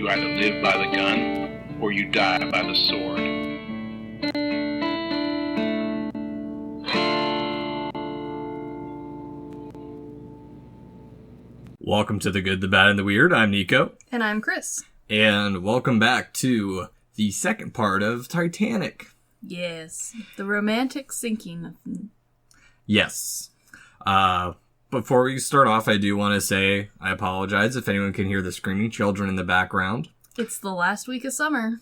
either live by the gun or you die by the sword. Welcome to The Good, the Bad, and the Weird. I'm Nicho. And I'm Chris. And welcome back to the second part of Titanic. Yes, the romantic sinking. Yes. Before we start off, I do want to say I apologize if anyone can hear the screaming children in the background. It's the last week of summer.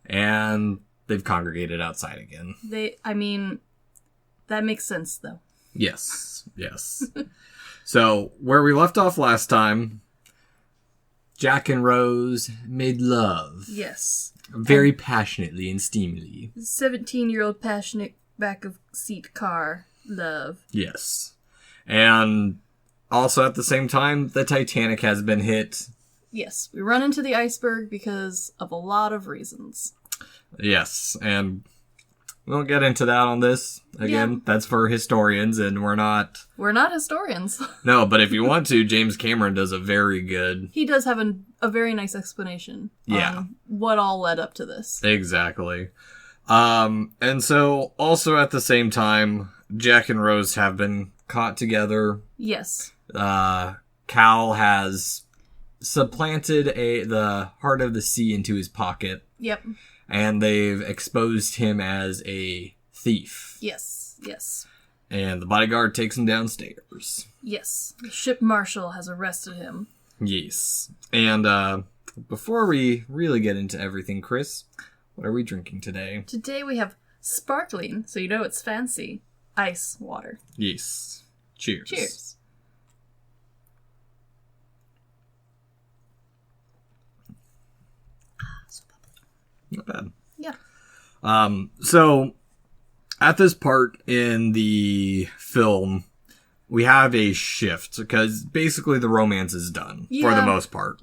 And they've congregated outside again. That makes sense, though. Yes. So, where we left off last time, Jack and Rose made love. Yes. Very passionately and steamily. 17-year-old passionate back-of-seat car love. Yes. And also at the same time, the Titanic has been hit. Yes, we run into the iceberg because of a lot of reasons. Yes, and we won't get into that on this. Again, yeah. That's for historians, and we're not... We're not historians. No, but if you want to, James Cameron does a very good... He does have a very nice explanation on what all led up to this. Exactly. And so, also at the same time, Jack and Rose have been caught together. Yes. Cal has supplanted the heart of the sea into his pocket. Yep. And they've exposed him as a thief. Yes. And the bodyguard takes him downstairs. Yes. The ship marshal has arrested him. Yes. And before we really get into everything, Chris, what are we drinking today? Today we have sparkling, so you know it's fancy, ice water. Yes. Cheers. Cheers. Not bad. Yeah. So, at this part in the film, we have a shift, because basically the romance is done, for the most part.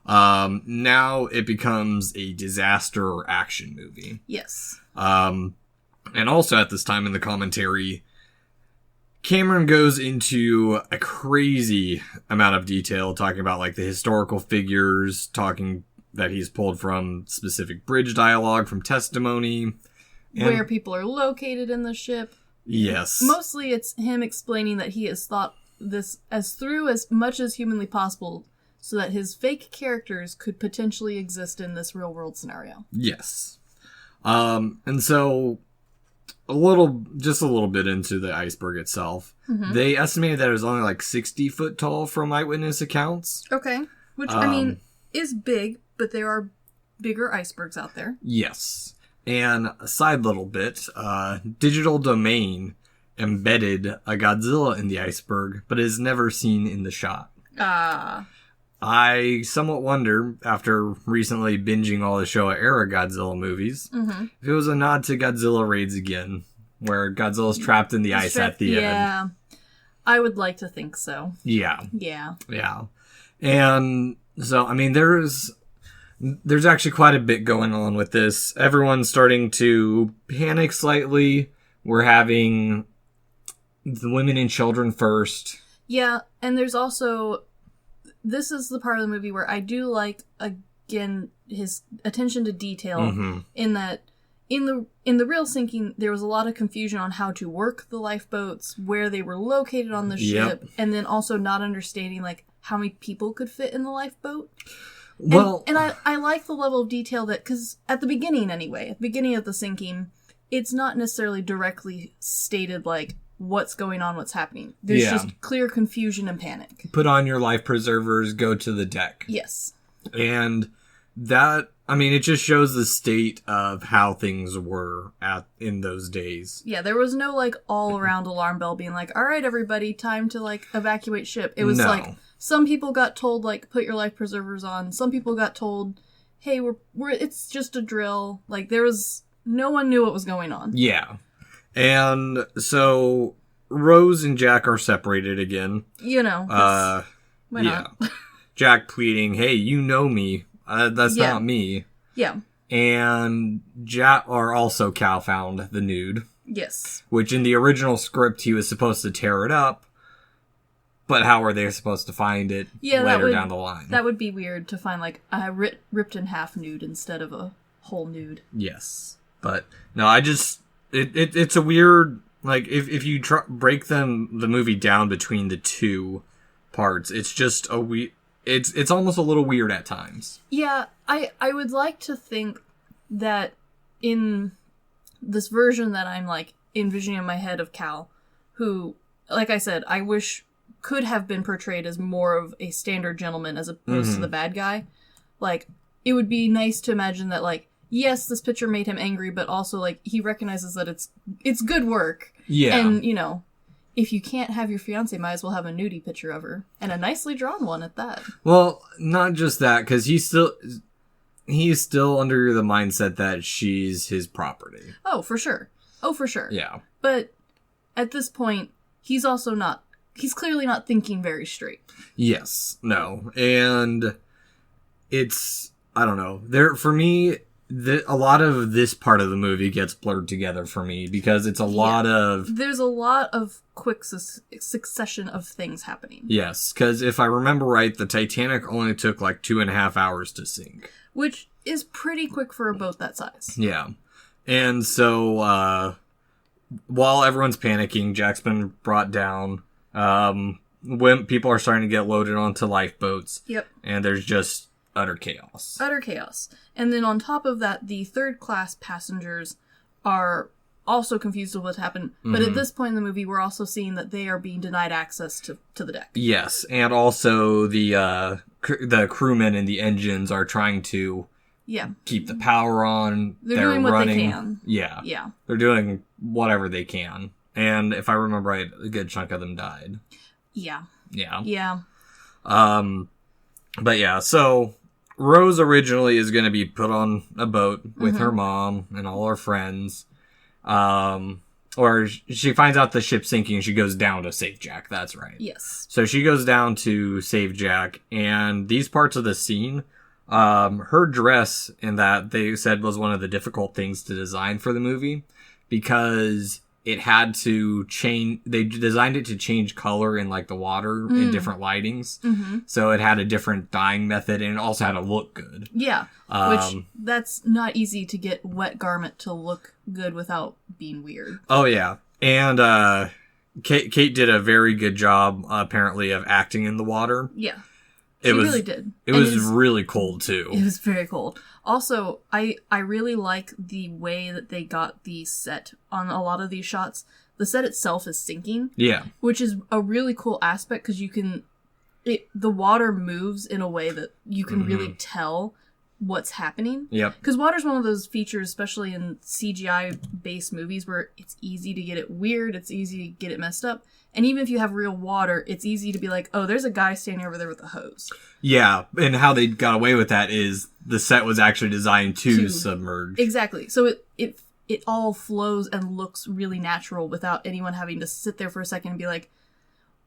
Now it becomes a disaster or action movie. Yes. And also at this time in the commentary, Cameron goes into a crazy amount of detail, talking about like the historical figures, talking that he's pulled from specific bridge dialogue, from testimony. Where people are located in the ship. Yes. Mostly it's him explaining that he has thought this as through as much as humanly possible so that his fake characters could potentially exist in this real world scenario. Yes. And so a little bit into the iceberg itself. Mm-hmm. They estimated that it was only like 60 foot tall from eyewitness accounts. Okay. Which, is big, but there are bigger icebergs out there. Yes. And a side little bit, Digital Domain embedded a Godzilla in the iceberg, but is never seen in the shot. I somewhat wonder, after recently binging all the Showa-era Godzilla movies, if it was a nod to Godzilla Raids Again, where Godzilla's trapped in the ice at the end. Yeah, I would like to think so. Yeah. Yeah. And so, I mean, there's actually quite a bit going on with this. Everyone's starting to panic slightly. We're having the women and children first. Yeah, and there's also... This is the part of the movie where I do like, again, his attention to detail, in that in the real sinking, there was a lot of confusion on how to work the lifeboats, where they were located on the ship, and then also not understanding, like, how many people could fit in the lifeboat. Well, and I like the level of detail that, because at the beginning of the sinking, it's not necessarily directly stated, like, what's going on, what's happening. There's just clear confusion and panic. Put on your life preservers, go to the deck. Yes. And that, I mean, it just shows the state of how things were in those days. Yeah, there was no, like, all-around alarm bell being like, all right, everybody, time to, like, evacuate ship. It was like, some people got told, like, put your life preservers on. Some people got told, hey, it's just a drill. Like, no one knew what was going on. Yeah. And so Rose and Jack are separated again. You know. Why not? Jack pleading, hey, you know me. That's not me. Yeah. And Jack, or also Cal, found the nude. Yes. Which in the original script, he was supposed to tear it up. But how are they supposed to find it later down the line? That would be weird to find, like, a ripped in half nude instead of a whole nude. Yes. But, no, it's a weird, like, if you break the movie down between the two parts, it's just it's almost a little weird at times. Yeah, I would like to think that in this version that I'm, like, envisioning in my head of Cal, who, like I said, I wish could have been portrayed as more of a standard gentleman as opposed to the bad guy. Like, it would be nice to imagine that, like, yes, this picture made him angry, but also, like, he recognizes that it's good work. Yeah. And, you know, if you can't have your fiancé, might as well have a nudie picture of her. And a nicely drawn one at that. Well, not just that, because he's still under the mindset that she's his property. Oh, for sure. Yeah. But at this point, he's clearly not thinking very straight. Yes. No. And it's, I don't know. For me, a lot of this part of the movie gets blurred together for me because it's there's a lot of quick succession of things happening. Yes, because if I remember right, the Titanic only took like 2.5 hours to sink. Which is pretty quick for a boat that size. Yeah. And so, while everyone's panicking, Jack's been brought down. When people are starting to get loaded onto lifeboats. Yep. And there's just utter chaos. And then on top of that, the third class passengers are also confused with what's happened. But at this point in the movie, we're also seeing that they are being denied access to the deck. Yes, and also the crewmen and the engines are trying to keep the power on. They're doing what they can. Yeah. They're doing whatever they can. And if I remember right, a good chunk of them died. Yeah. But yeah, so Rose originally is going to be put on a boat with her mom and all her friends. Or she finds out the ship's sinking and she goes down to save Jack. That's right. Yes. So she goes down to save Jack. And these parts of the scene, her dress in that they said was one of the difficult things to design for the movie because it had to change. They designed it to change color in like the water in different lightings. So it had a different dyeing method and it also had to look good. Yeah. Which that's not easy to get wet garment to look good without being weird. Oh yeah. And Kate did a very good job apparently of acting in the water. Yeah. She really did. It was really cold too. It was very cold. Also, I really like the way that they got the set on a lot of these shots. The set itself is sinking. Yeah. Which is a really cool aspect because the water moves in a way that you can really tell what's happening. Yep. Because water's one of those features, especially in CGI-based movies, where it's easy to get it weird, it's easy to get it messed up. And even if you have real water, it's easy to be like, oh, there's a guy standing over there with a hose. Yeah, and how they got away with that is the set was actually designed to submerge. Exactly. So it all flows and looks really natural without anyone having to sit there for a second and be like,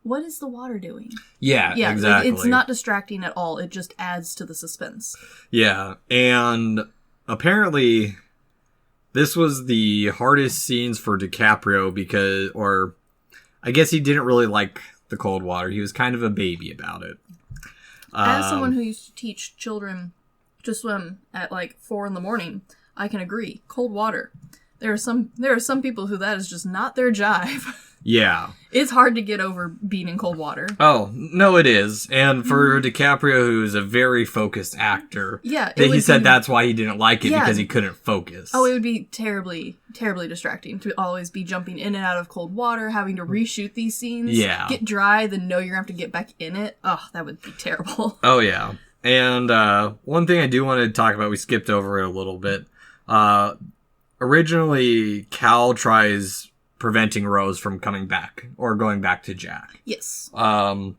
what is the water doing? Yeah, exactly. It's not distracting at all. It just adds to the suspense. Yeah, and apparently this was the hardest scenes for DiCaprio or I guess he didn't really like the cold water. He was kind of a baby about it. As someone who used to teach children to swim at like 4 a.m, I can agree. Cold water. There are some people who that is just not their jive. Yeah. It's hard to get over being in cold water. Oh, no, it is. And for DiCaprio, who's a very focused actor, he said that's why he didn't like it, because he couldn't focus. Oh, it would be terribly, terribly distracting to always be jumping in and out of cold water, having to reshoot these scenes, get dry, then know you're going to have to get back in it. Oh, that would be terrible. Oh, yeah. And one thing I do want to talk about, we skipped over it a little bit. Originally, Cal tries preventing Rose from coming back or going back to Jack. Yes. And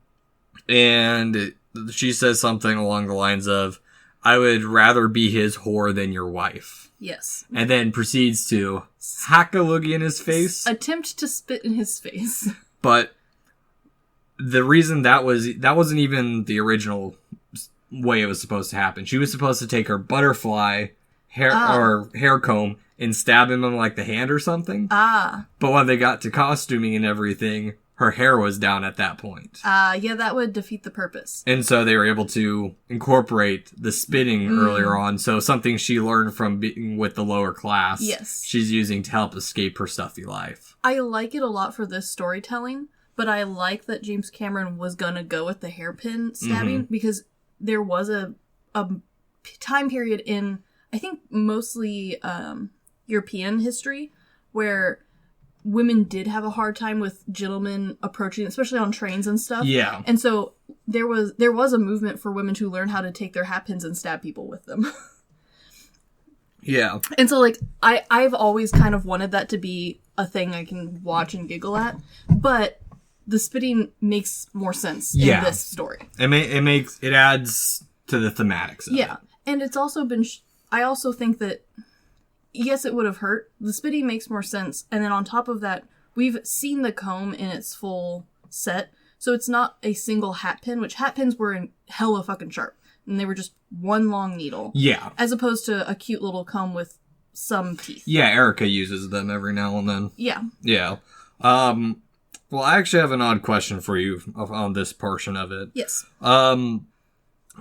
she says something along the lines of, I would rather be his whore than your wife. Yes. And then proceeds to hack a loogie in his face. Attempt to spit in his face. But the reason that wasn't even the original way it was supposed to happen. She was supposed to take her butterfly hair comb and stab him in like the hand or something. But when they got to costuming and everything, her hair was down at that point. Yeah, that would defeat the purpose. And so they were able to incorporate the spitting earlier on. So something she learned from being with the lower class, yes, she's using to help escape her stuffy life. I like it a lot for this storytelling, but I like that James Cameron was gonna go with the hairpin stabbing because there was a time period in, I think, mostly European history where women did have a hard time with gentlemen approaching, especially on trains and stuff. Yeah. And so there was a movement for women to learn how to take their hat pins and stab people with them. Yeah. And so, like, I've always kind of wanted that to be a thing I can watch and giggle at, but the spitting makes more sense in this story. It adds to the thematics of it. And it's also been, I also think that, yes, it would have hurt. The spitting makes more sense. And then on top of that, we've seen the comb in its full set. So it's not a single hat pin, which hat pins were in hella fucking sharp. And they were just one long needle. Yeah. As opposed to a cute little comb with some teeth. Yeah, Erica uses them every now and then. Yeah. Yeah. Well, I actually have an odd question for you on this portion of it. Yes.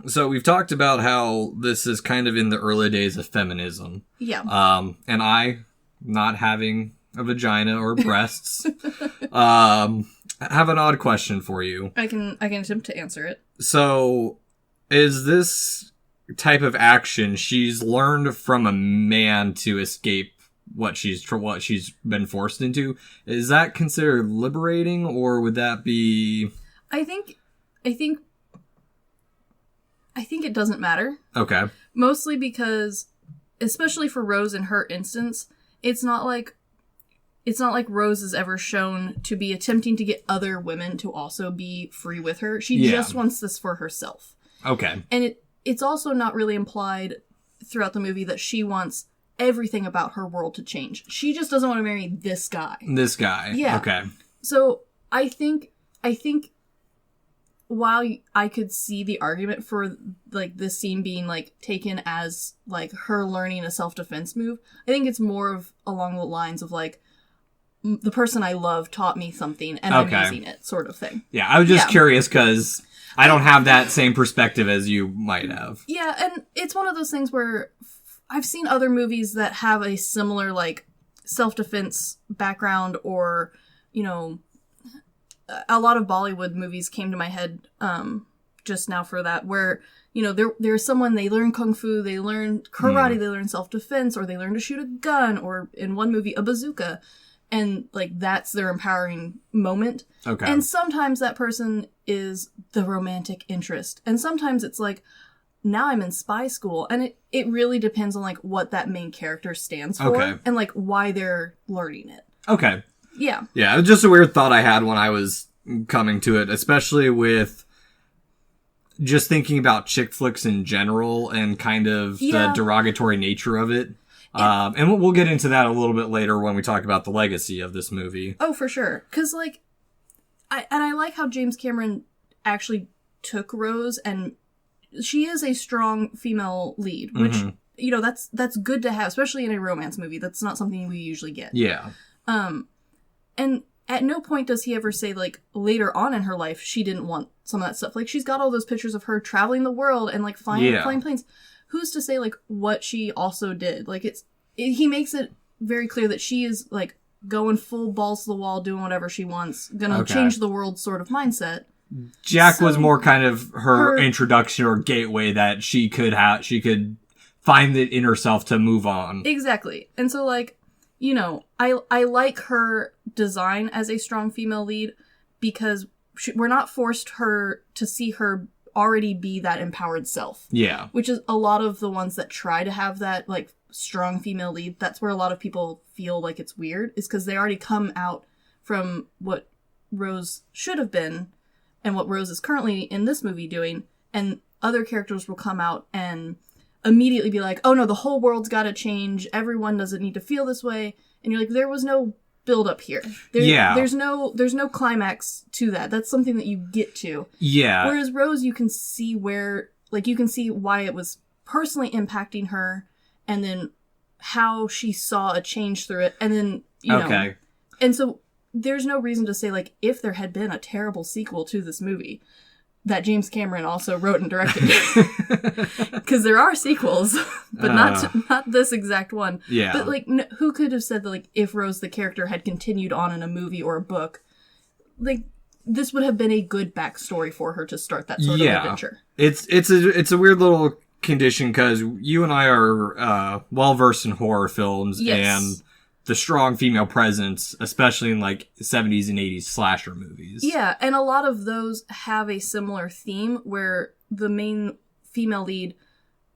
So we've talked about how this is kind of in the early days of feminism. Yeah. And I, not having a vagina or breasts, have an odd question for you. I can attempt to answer it. So, is this type of action she's learned from a man to escape what she's been forced into? Is that considered liberating, or would that be? I think it doesn't matter. Okay. Mostly because, especially for Rose in her instance, it's not like Rose is ever shown to be attempting to get other women to also be free with her. She just wants this for herself. Okay. And it's also not really implied throughout the movie that she wants everything about her world to change. She just doesn't want to marry this guy. This guy. Yeah. Okay. So I think while I could see the argument for, like, this scene being, like, taken as, like, her learning a self-defense move, I think it's more of along the lines of, like, the person I love taught me something and I'm using it, sort of thing. Yeah, I was just curious because I don't have that same perspective as you might have. Yeah, and it's one of those things where I've seen other movies that have a similar, like, self-defense background, or, you know, a lot of Bollywood movies came to my head just now for that, where, you know, there's someone, they learn kung fu, they learn karate, they learn self-defense, or they learn to shoot a gun, or in one movie, a bazooka. And, like, that's their empowering moment. Okay. And sometimes that person is the romantic interest. And sometimes it's like, now I'm in spy school. And it really depends on, like, what that main character stands for. Okay. And, like, why they're learning it. Okay. Yeah. Yeah, it was just a weird thought I had when I was coming to it, especially with just thinking about chick flicks in general and kind of the derogatory nature of it. And we'll get into that a little bit later when we talk about the legacy of this movie. Oh, for sure. Because, like, I like how James Cameron actually took Rose, and she is a strong female lead, which, you know, that's good to have, especially in a romance movie. That's not something we usually get. Yeah. And at no point does he ever say, like, later on in her life, she didn't want some of that stuff. Like, she's got all those pictures of her traveling the world and, like, flying planes. Who's to say, like, what she also did? Like, he makes it very clear that she is, like, going full balls to the wall, doing whatever she wants, gonna change the world sort of mindset. Jack was more kind of her introduction or gateway that she could find it in herself to move on. Exactly. And so, like, you know, I like her design as a strong female lead because we're not forced to see her already be that empowered self. Yeah. Which is a lot of the ones that try to have that, like, strong female lead. That's where a lot of people feel like it's weird, is because they already come out from what Rose should have been and what Rose is currently in this movie doing, and other characters will come out and immediately be like, oh no, the whole world's gotta change, everyone doesn't need to feel this way, and you're like, there was no build up here. There's no climax to that. That's something that you get to. Yeah. Whereas Rose, you can see why it was personally impacting her, and then how she saw a change through it, and then, you know. And so there's no reason to say, like, if there had been a terrible sequel to this movie that James Cameron also wrote and directed. Because there are sequels, but not this exact one. Yeah. But, like, who could have said that, like, if Rose the character had continued on in a movie or a book, like, this would have been a good backstory for her to start that sort of adventure. It's a weird little condition, because you and I are well-versed in horror films, and the strong female presence, especially in, like, 70s and 80s slasher movies. Yeah, and a lot of those have a similar theme, where the main female lead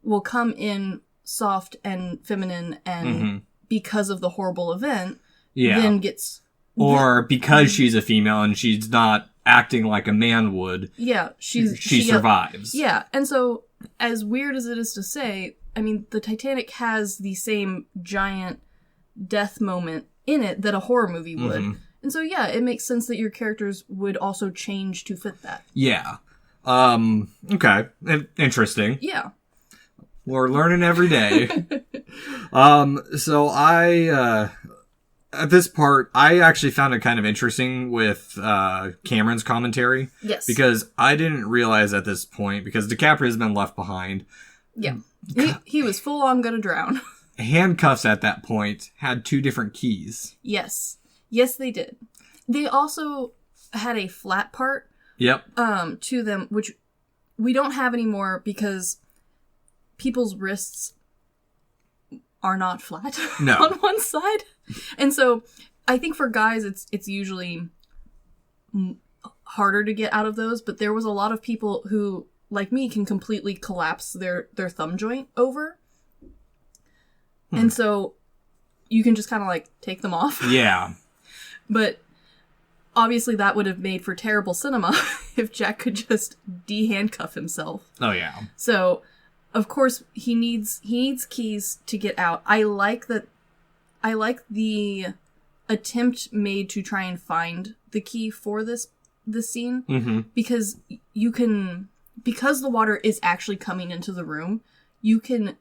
will come in soft and feminine, and because of the horrible event, then gets... Or because she's a female and she's not acting like a man would, she survives. Yeah, and so, as weird as it is to say, I mean, the Titanic has the same giant death moment in it that a horror movie would. And so, yeah, it makes sense that your characters would also change to fit that. Yeah. Okay. Interesting. Yeah. We're learning every day. So at this part, I actually found it kind of interesting with Cameron's commentary. Yes. Because I didn't realize at this point, because DiCaprio has been left behind. Yeah. He was full on gonna drown. Handcuffs at that point had 2 different keys. Yes. Yes, they did. They also had a flat part to them, which we don't have anymore because people's wrists are not flat on one side. And so I think for guys, it's usually harder to get out of those, but there was a lot of people who, like me, can completely collapse their thumb joint over. And so you can just kind of, like, take them off. Yeah. But obviously that would have made for terrible cinema if Jack could just de-handcuff himself. Oh, yeah. So, of course, he needs keys to get out. I like the attempt made to try and find the key for this scene. Because because the is is actually coming into the room, you can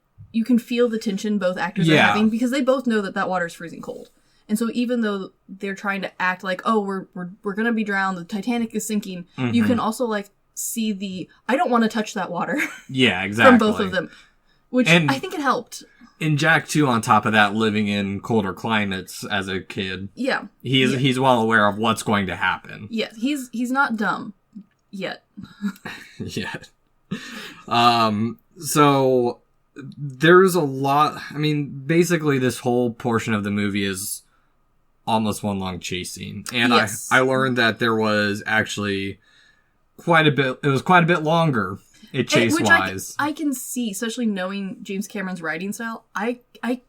feel the tension both actors are having, because they both know that water is freezing cold. And so even though they're trying to act like, oh, we're gonna be drowned, the Titanic is sinking, you can also, like, see the, I don't want to touch that water. Yeah, exactly. From both of them. Which I think it helped. And Jack, too, on top of that, living in colder climates as a kid. Yeah. He's well aware of what's going to happen. Yeah, he's not dumb. Yet. Yet. So there's a lot, I mean, basically this whole portion of the movie is almost one long chase scene. And I learned that there was actually quite a bit longer, chase-wise. I can see, especially knowing James Cameron's writing style, I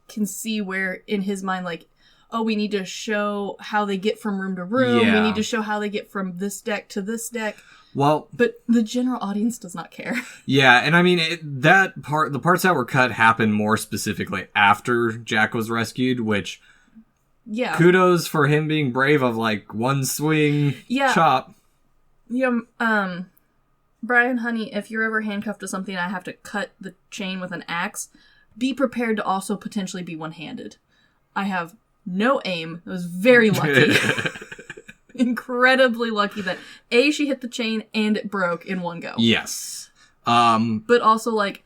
can see where, in his mind, like, oh, we need to show how they get from room to room. Yeah. We need to show how they get from this deck to this deck. Well, but the general audience does not care. Yeah, and I mean, the parts that were cut happened more specifically after Jack was rescued, which, kudos for him being brave of, like, one swing chop. Yeah, Brian, honey, if you're ever handcuffed to something and I have to cut the chain with an axe, be prepared to also potentially be one-handed. I have no aim. I was very lucky. Incredibly lucky that A, she hit the chain and it broke in one go. Yes. But also, like,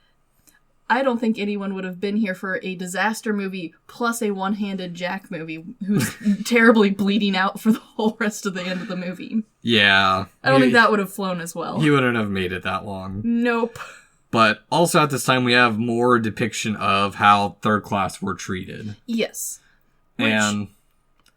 I don't think anyone would have been here for a disaster movie plus a one-handed Jack movie who's terribly bleeding out for the whole rest of the end of the movie. Yeah. I don't think that would have flown as well. He wouldn't have made it that long. Nope. But also at this time we have more depiction of how third class were treated. Yes. And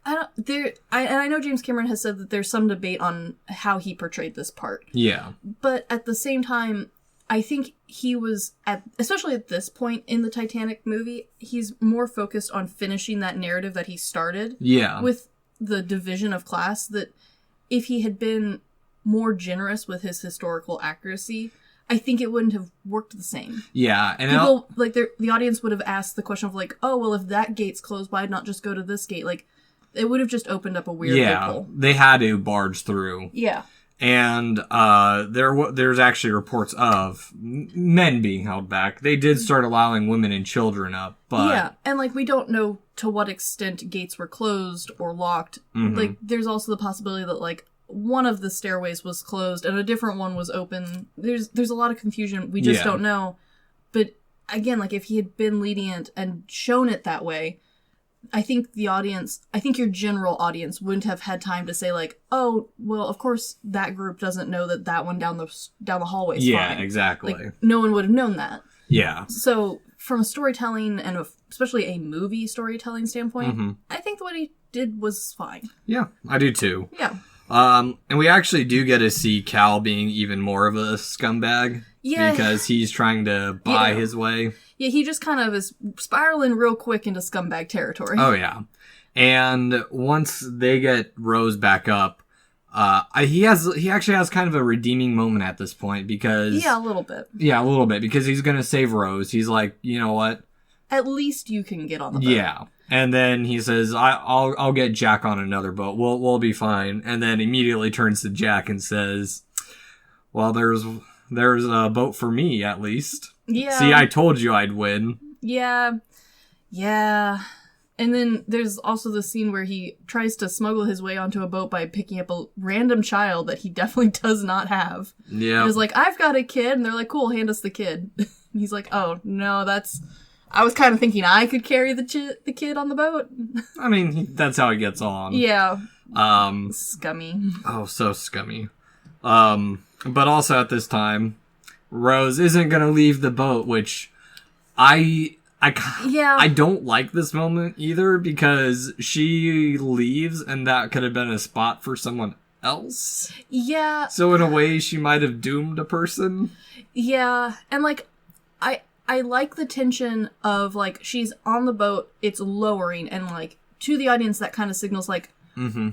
I know James Cameron has said that there's some debate on how he portrayed this part. Yeah. But at the same time, I think he was, especially at this point in the Titanic movie, he's more focused on finishing that narrative that he started. Yeah. With the division of class, that if he had been more generous with his historical accuracy, I think it wouldn't have worked the same. Yeah. And people, like, the audience would have asked the question of, like, oh, well, if that gate's closed, why not just go to this gate? Like, it would have just opened up a weird loophole. They had to barge through. Yeah. And there's actually reports of men being held back. They did start allowing women and children up, but... Yeah, and, like, we don't know to what extent gates were closed or locked. Mm-hmm. Like, there's also the possibility that, like, one of the stairways was closed and a different one was open. There's a lot of confusion. We just don't know. But, again, like, if he had been lenient and shown it that way... I think your general audience wouldn't have had time to say, like, oh, well, of course that group doesn't know that one down the hallway is fine. Yeah, exactly. Like, no one would have known that. Yeah. So, from a storytelling and especially a movie storytelling standpoint, I think what he did was fine. Yeah, I do too. Yeah. And we actually do get to see Cal being even more of a scumbag. Yeah. Because he's trying to buy his way. Yeah, he just kind of is spiraling real quick into scumbag territory. Oh, yeah. And once they get Rose back up, he actually has kind of a redeeming moment at this point because... Yeah, a little bit. Yeah, a little bit, because he's going to save Rose. He's like, you know what? At least you can get on the boat. Yeah. And then he says, I'll get Jack on another boat. We'll be fine. And then immediately turns to Jack and says, well, there's a boat for me, at least. Yeah. See, I told you I'd win. Yeah. Yeah. And then there's also the scene where he tries to smuggle his way onto a boat by picking up a random child that he definitely does not have. Yeah. He was like, I've got a kid. And they're like, cool, hand us the kid. And he's like, oh, no, I was kind of thinking I could carry the kid on the boat. I mean, that's how he gets on. Yeah. Scummy. Oh, so scummy. But also at this time, Rose isn't going to leave the boat, which I don't like this moment either, because she leaves and that could have been a spot for someone else. Yeah. So in a way, she might have doomed a person. Yeah. And, like, I like the tension of, like, she's on the boat, it's lowering, and, like, to the audience that kind of signals, like,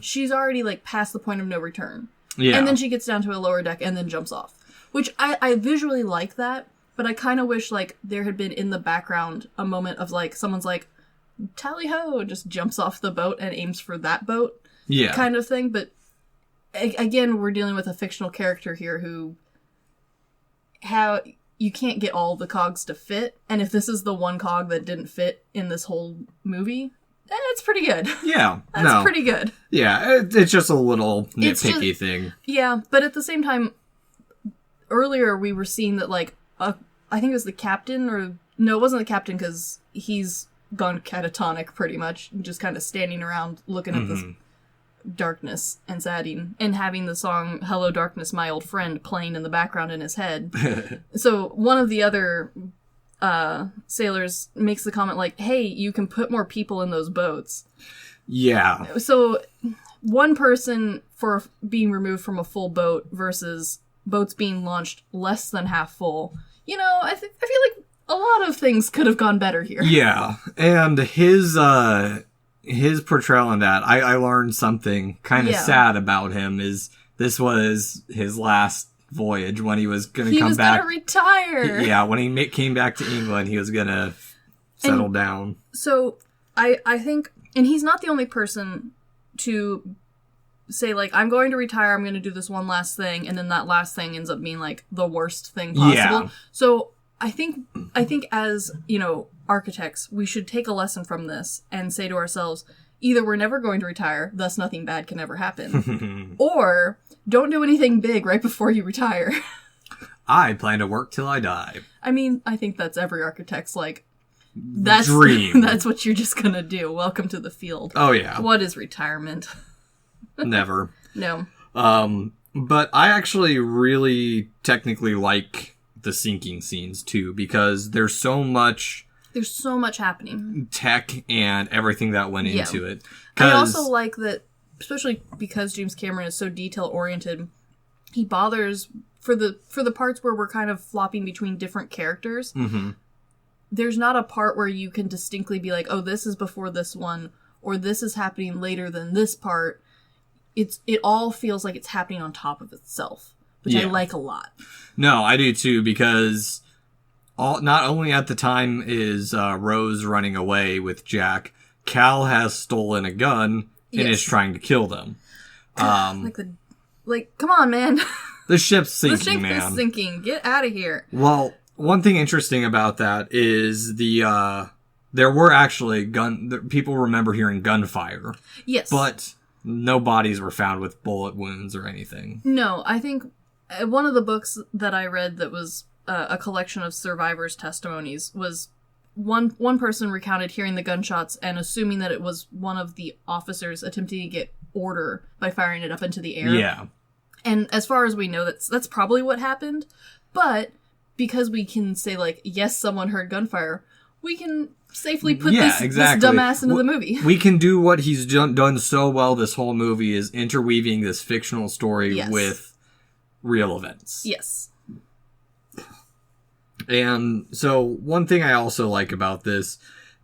she's already, like, past the point of no return. Yeah. And then she gets down to a lower deck and then jumps off. Which I visually like that, but I kind of wish, like, there had been in the background a moment of, like, someone's like, tally-ho, just jumps off the boat and aims for that boat. Yeah. Kind of thing, but again, we're dealing with a fictional character here who... You can't get all the cogs to fit, and if this is the one cog that didn't fit in this whole movie, it's pretty good. Yeah. That's pretty good. Yeah, it's just a little nitpicky thing. Yeah, but at the same time, earlier we were seeing that, like, I think it was the captain, or... No, it wasn't the captain, because he's gone catatonic, pretty much, just kind of standing around looking at this darkness and sadding, and having the song Hello Darkness My Old Friend playing in the background in his head. So one of the other sailors makes the comment like, hey, you can put more people in those boats. Yeah. So one person for being removed from a full boat versus boats being launched less than half full. You know, I feel like a lot of things could have gone better here. Yeah. And his portrayal in that, I learned something kind of sad about him. Is this was his last voyage when he was going to come back. He was going to retire. Yeah, when he came back to England, he was going to settle down. So I think, and he's not the only person to say, like, I'm going to retire, I'm going to do this one last thing, and then that last thing ends up being, like, the worst thing possible. Yeah. So I think as, you know, architects, we should take a lesson from this and say to ourselves, either we're never going to retire, thus nothing bad can ever happen, or don't do anything big right before you retire. I plan to work till I die. I mean, I think that's every architect's, like, that's dream. That's what you're just gonna do. Welcome to the field. Oh, yeah. What is retirement? Never. No. But I actually really technically like the sinking scenes, too, because there's so much happening. Tech and everything that went into it. I also like that, especially because James Cameron is so detail-oriented, he bothers, for the parts where we're kind of flopping between different characters, there's not a part where you can distinctly be like, oh, this is before this one, or this is happening later than this part. It all feels like it's happening on top of itself, which I like a lot. No, I do too, because not only at the time is Rose running away with Jack, Cal has stolen a gun and is trying to kill them. Like the Like, come on, man. The ship's sinking, The ship man. is sinking. Get out of here. Well, one thing interesting about that is there were actually people remember hearing gunfire. Yes. But no bodies were found with bullet wounds or anything. No, I think one of the books that I read that was a collection of survivors' testimonies was one person recounted hearing the gunshots and assuming that it was one of the officers attempting to get order by firing it up into the air. Yeah. And as far as we know, that's probably what happened. But because we can say, like, yes, someone heard gunfire, we can safely put this dumbass into the movie. We can do what he's done so well this whole movie, is interweaving this fictional story with real events. Yes. And so one thing I also like about this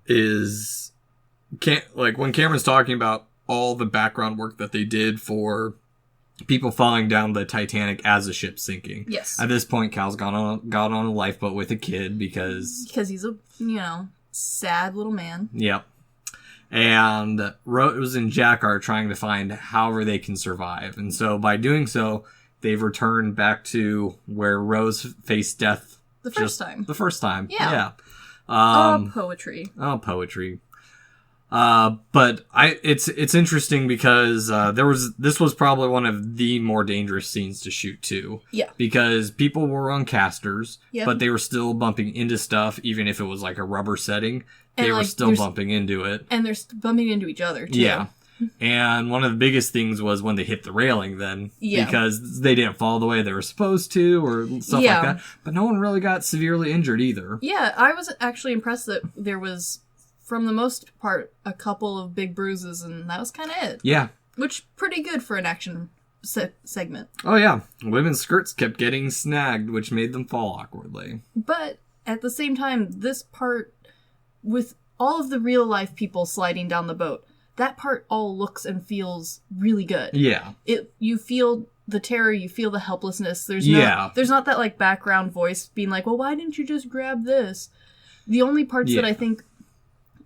is, when Cameron's talking about all the background work that they did for people falling down the Titanic as the ship's sinking. Yes. At this point, Cal's got on a lifeboat with a kid because he's a, sad little man. Yep. And Rose and Jack are trying to find however they can survive. And so by doing so, they've returned back to where Rose faced death the first time. The first time. Yeah. Poetry. Oh, poetry. But it's interesting because this was probably one of the more dangerous scenes to shoot too. Yeah. Because people were on casters, yep. but they were still bumping into stuff, even if it was like a rubber setting. They were still bumping into it. And they're bumping into each other too. Yeah. And one of the biggest things was when they hit the railing then. Yeah. Because they didn't fall the way they were supposed to or stuff like that. But no one really got severely injured either. Yeah, I was actually impressed that there was, from the most part, a couple of big bruises, and that was kind of it. Yeah. Which, pretty good for an action segment. Oh yeah. Women's skirts kept getting snagged, which made them fall awkwardly. But, at the same time, this part, with all of the real-life people sliding down the boat, that part all looks and feels really good. Yeah. You feel the terror, you feel the helplessness. There's not that, like, background voice being like, well, why didn't you just grab this? The only parts that I think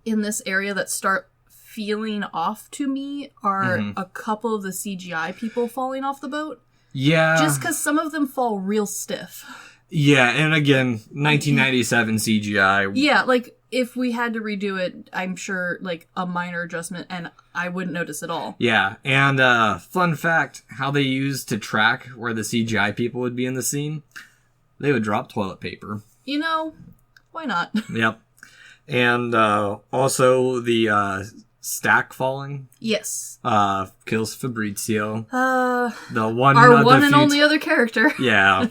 in this area that start feeling off to me are a couple of the CGI people falling off the boat. Yeah. Just because some of them fall real stiff. Yeah, and again, 1997 CGI. Yeah, like, if we had to redo it, I'm sure, like, a minor adjustment, and I wouldn't notice at all. Yeah, and fun fact, how they used to track where the CGI people would be in the scene, they would drop toilet paper. Why not? Yep. And also the stack falling. Yes. Kills Fabrizio. The one and only other character. Yeah.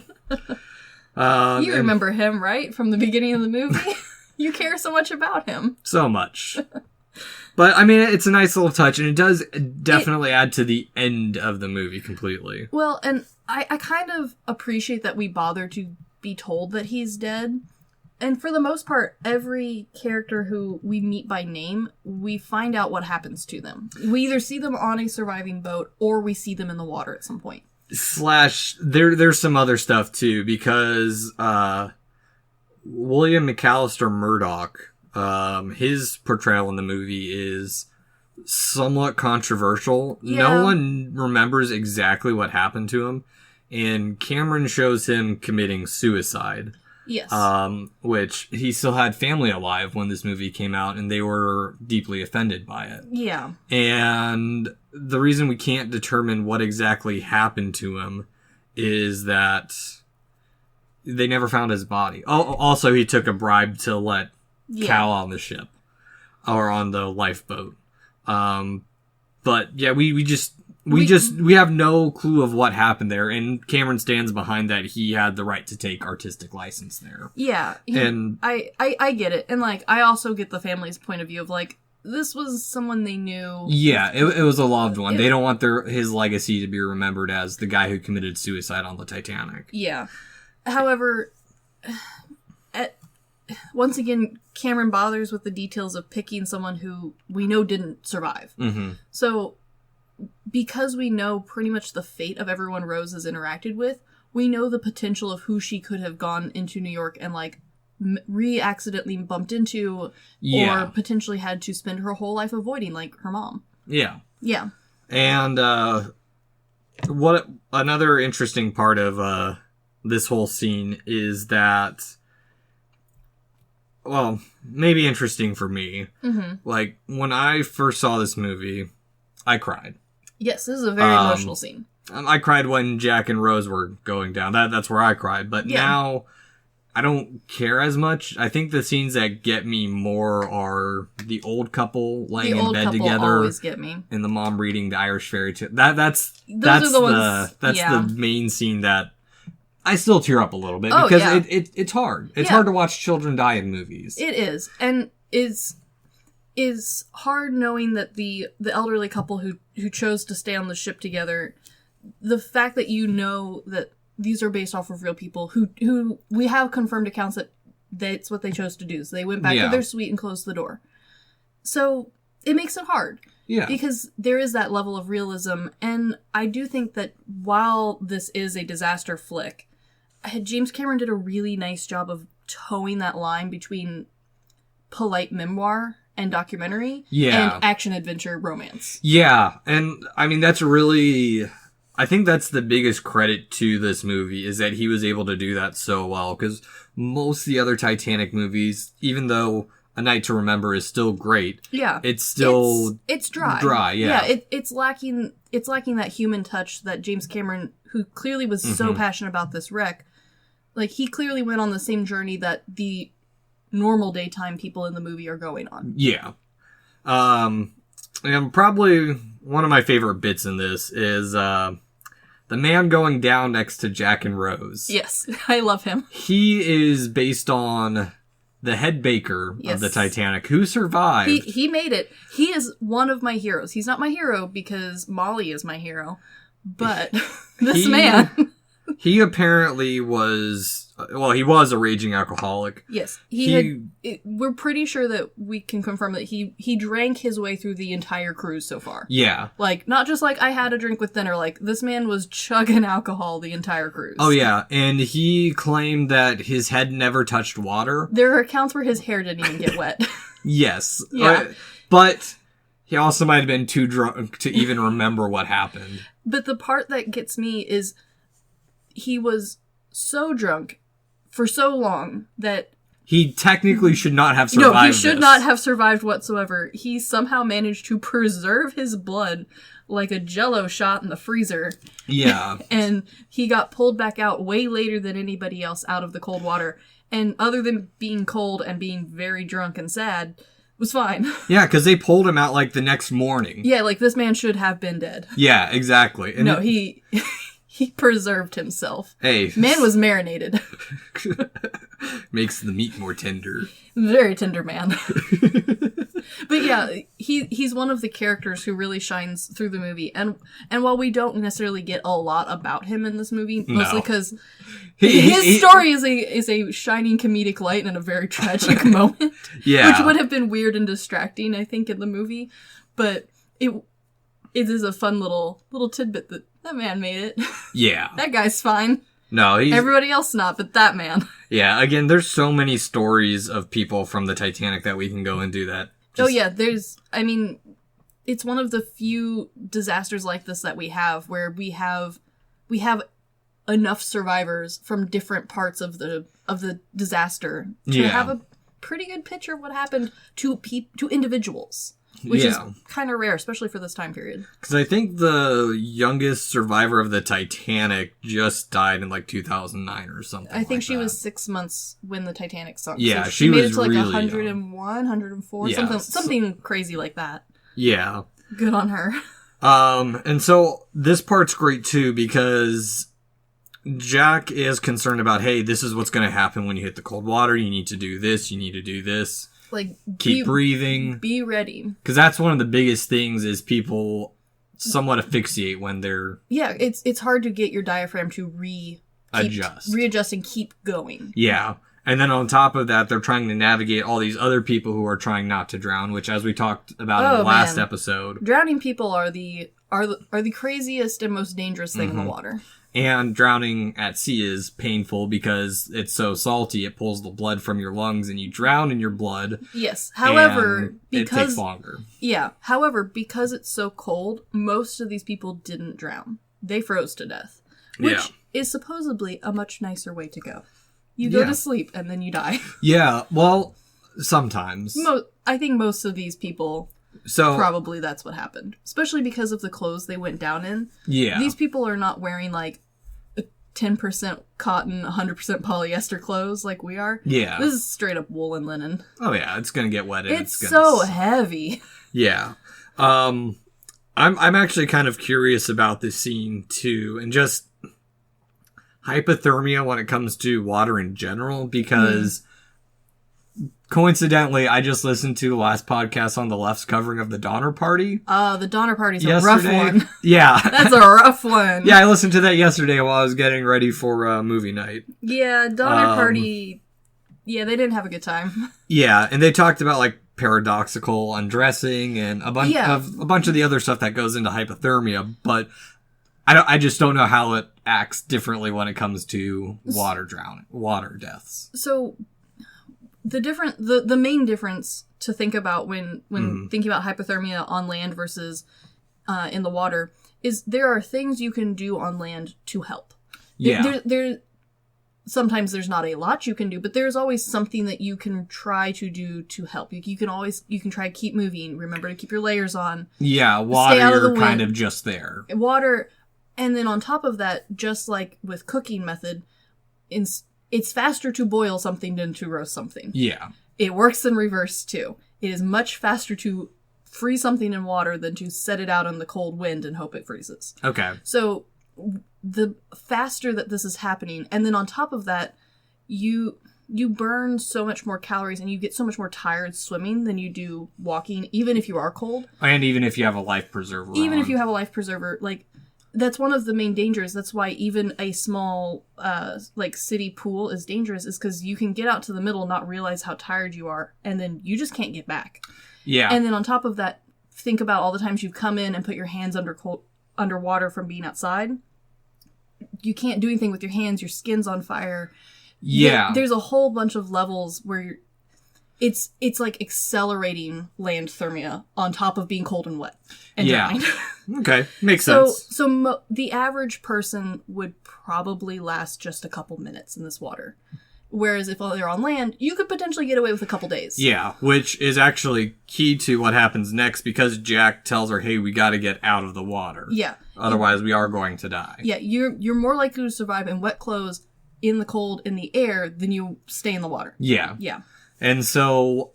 You remember him, right? From the beginning of the movie? You care so much about him. So much. But, I mean, it's a nice little touch, and it does definitely add to the end of the movie completely. Well, and I kind of appreciate that we bother to be told that he's dead. And for the most part, every character who we meet by name, we find out what happens to them. We either see them on a surviving boat, or we see them in the water at some point. / there's some other stuff, too, because William McAllister Murdoch, his portrayal in the movie is somewhat controversial. Yeah. No one remembers exactly what happened to him, and Cameron shows him committing suicide. Yes. Which he still had family alive when this movie came out, and they were deeply offended by it. Yeah. And the reason we can't determine what exactly happened to him is that they never found his body. Also, he took a bribe to let Cal on the ship or on the lifeboat. But yeah, we have no clue of what happened there, and Cameron stands behind that he had the right to take artistic license there. Yeah, and I get it, and like I also get the family's point of view of like this was someone they knew. Yeah, it was a loved one. They don't want his legacy to be remembered as the guy who committed suicide on the Titanic. Yeah. However, once again, Cameron bothers with the details of picking someone who we know didn't survive. Mm-hmm. So, because we know pretty much the fate of everyone Rose has interacted with, we know the potential of who she could have gone into New York and, like, accidentally bumped into, or potentially had to spend her whole life avoiding, like her mom. Yeah. Yeah. And, what another interesting part of this whole scene is that, well, maybe interesting for me. Mm-hmm. Like, when I first saw this movie, I cried. Yes, this is a very emotional scene. I cried when Jack and Rose were going down. That's where I cried. But now, I don't care as much. I think the scenes that get me more are the old couple laying in bed together. Always get me. And the mom reading the Irish fairy tale. That's the main scene that I still tear up a little bit because it's hard. It's hard to watch children die in movies. It is, and is hard knowing that the elderly couple who chose to stay on the ship together. The fact that you know that these are based off of real people who we have confirmed accounts that that's what they chose to do. So they went back to their suite and closed the door. So it makes it hard. Yeah. Because there is that level of realism. And I do think that while this is a disaster flick, James Cameron did a really nice job of towing that line between polite memoir and documentary and action-adventure romance. Yeah. And, I mean, that's really... I think that's the biggest credit to this movie, is that he was able to do that so well. Because most of the other Titanic movies, even though A Night to Remember is still great, it's still... It's dry. It's lacking that human touch that James Cameron, who clearly was so passionate about this wreck, like, he clearly went on the same journey that the normal daytime people in the movie are going on. Yeah. And probably one of my favorite bits in this is the man going down next to Jack and Rose. Yes, I love him. He is based on the head baker of the Titanic, who survived. He made it. He is one of my heroes. He's not my hero because Molly is my hero, but this man... He apparently was... Well, he was a raging alcoholic. Yes. We're pretty sure that we can confirm that he drank his way through the entire cruise so far. Yeah. Like, not just like, I had a drink with dinner. Like, this man was chugging alcohol the entire cruise. Oh, yeah. And he claimed that his head never touched water. There are accounts where his hair didn't even get wet. Yes. Yeah. But he also might have been too drunk to even remember what happened. But the part that gets me is he was so drunk for so long that... He technically should not have survived. No, he should not have survived whatsoever. He somehow managed to preserve his blood like a Jell-O shot in the freezer. Yeah. And he got pulled back out way later than anybody else out of the cold water. And other than being cold and being very drunk and sad, was fine. Yeah, because they pulled him out like the next morning. Yeah, like this man should have been dead. Yeah, exactly. And no, he preserved himself. Hey. Man was marinated. Makes the meat more tender. Very tender man. But yeah, he's one of the characters who really shines through the movie. And while we don't necessarily get a lot about him in this movie, mostly because his story is a shining comedic light in a very tragic moment. Yeah. Which would have been weird and distracting, I think, in the movie. But it is a fun little tidbit that man made it. Yeah. That guy's fine. No, everybody else not, but that man. Yeah, again, there's so many stories of people from the Titanic that we can go into that. It's one of the few disasters like this that we have, where we have enough survivors from different parts of the disaster to have a pretty good picture of what happened to individuals. Which is kind of rare, especially for this time period. Because I think the youngest survivor of the Titanic just died in like 2009 or something. I think she was 6 months when the Titanic sunk. Yeah, so she made was it to like really 101, 104, something crazy like that. Yeah. Good on her. And so this part's great too, because Jack is concerned about, hey, this is what's going to happen when you hit the cold water. You need to do this. You need to do this. Like, keep breathing. Be ready. Because that's one of the biggest things is people somewhat asphyxiate when they're... Yeah, it's hard to get your diaphragm to readjust and keep going. Yeah. And then on top of that, they're trying to navigate all these other people who are trying not to drown, which, as we talked about in the last episode... Drowning people are the craziest and most dangerous thing in the water. And drowning at sea is painful because it's so salty, it pulls the blood from your lungs and you drown in your blood. Yes. However, because it takes longer. Yeah. However, because it's so cold, most of these people didn't drown. they froze to death. Which is supposedly a much nicer way to go. You go to sleep and then you die. Yeah, well, sometimes. I think most of these people, probably that's what happened. Especially because of the clothes they went down in. Yeah. These people are not wearing, like, 10% cotton, 100% polyester clothes like we are. Yeah. This is straight up wool and linen. Oh, yeah, it's gonna get wet. It's so heavy. Yeah. I'm actually kind of curious about this scene, too, and just hypothermia when it comes to water in general, because coincidentally, I just listened to the last podcast on the left's covering of the Donner Party. The Donner Party's a rough one. Yeah. That's a rough one. Yeah, I listened to that yesterday while I was getting ready for movie night. Yeah, Donner Party, they didn't have a good time. Yeah, and they talked about, like, paradoxical undressing and a bunch of the other stuff that goes into hypothermia, but I just don't know how it acts differently when it comes to water deaths. So the main difference to think about when thinking about hypothermia on land versus in the water is there are things you can do on land to help. Yeah. Sometimes there's not a lot you can do, but there's always something that you can try to do to help. You can try to keep moving. Remember to keep your layers on. Yeah, water, you're kind of just there. Water, and then on top of that, just like with cooking method, it's faster to boil something than to roast something. Yeah. It works in reverse, too. It is much faster to freeze something in water than to set it out on the cold wind and hope it freezes. Okay. So the faster that this is happening, and then on top of that, you burn so much more calories and you get so much more tired swimming than you do walking, even if you are cold. And even if you have a life preserver if you have a life preserver, like, that's one of the main dangers. That's why even a small, city pool is dangerous, is because you can get out to the middle, not realize how tired you are, and then you just can't get back. Yeah. And then on top of that, think about all the times you've come in and put your hands underwater from being outside. You can't do anything with your hands. Your skin's on fire. Yeah. There's a whole bunch of levels where it's like accelerating land thermia on top of being cold and wet and drying. Okay, makes sense. So the average person would probably last just a couple minutes in this water. Whereas if they're on land, you could potentially get away with a couple days. Yeah, which is actually key to what happens next, because Jack tells her, hey, we got to get out of the water. Yeah. Otherwise, we are going to die. Yeah, you're more likely to survive in wet clothes, in the cold, in the air, than you stay in the water. Yeah. Yeah. And so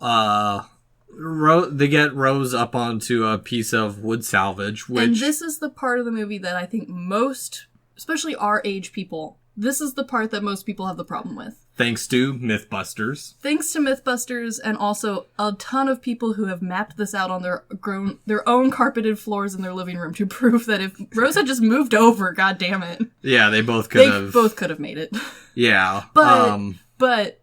they get Rose up onto a piece of wood salvage, which... And this is the part of the movie that I think most, especially our age people, this is the part that most people have the problem with. Thanks to Mythbusters. Thanks to Mythbusters, and also a ton of people who have mapped this out on their own carpeted floors in their living room to prove that if Rose had just moved over, god damn it. Yeah, they both could have made it. Yeah. But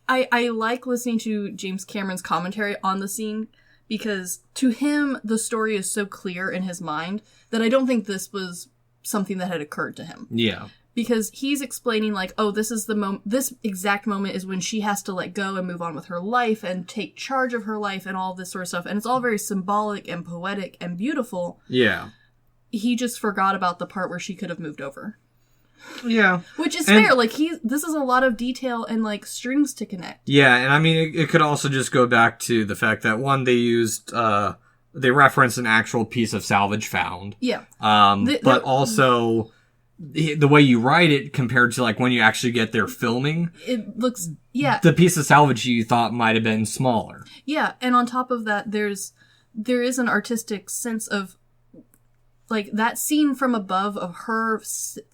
I like listening to James Cameron's commentary on the scene, because to him, the story is so clear in his mind that I don't think this was something that had occurred to him. Yeah. Because he's explaining, like, oh, this exact moment is when she has to let go and move on with her life and take charge of her life and all this sort of stuff. And it's all very symbolic and poetic and beautiful. Yeah. He just forgot about the part where she could have moved over. Yeah. Which is fair. Like, this is a lot of detail and, like, strings to connect. Yeah, and I mean, it could also just go back to the fact that, one, they referenced an actual piece of salvage found. Yeah. But also... the way you write it compared to, like, when you actually get there filming, it looks, yeah. The piece of salvage you thought might have been smaller. Yeah, and on top of that, there is an artistic sense of, like, that scene from above of her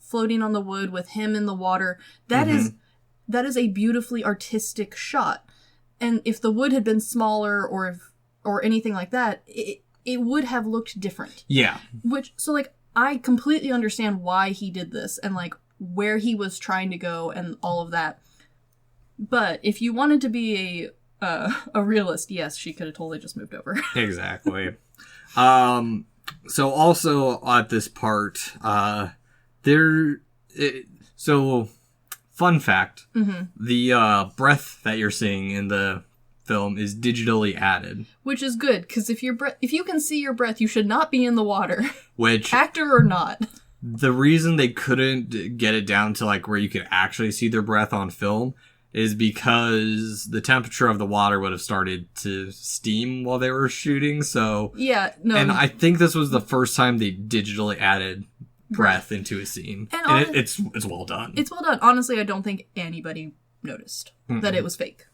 floating on the wood with him in the water. That is a beautifully artistic shot. And if the wood had been smaller or anything like that, it would have looked different. Yeah. So, like, I completely understand why he did this and, like, where he was trying to go and all of that. But if you wanted to be a realist, yes, she could have totally just moved over. Exactly. So also at this part, fun fact, the breath that you're seeing in the film is digitally added. Which is good, because if you can see your breath, you should not be in the water. Which, actor or not. The reason they couldn't get it down to like where you could actually see their breath on film is because the temperature of the water would have started to steam while they were shooting. So yeah, no. And I think this was the first time they digitally added breath into a scene, and it's well done. It's well done. Honestly, I don't think anybody noticed that it was fake.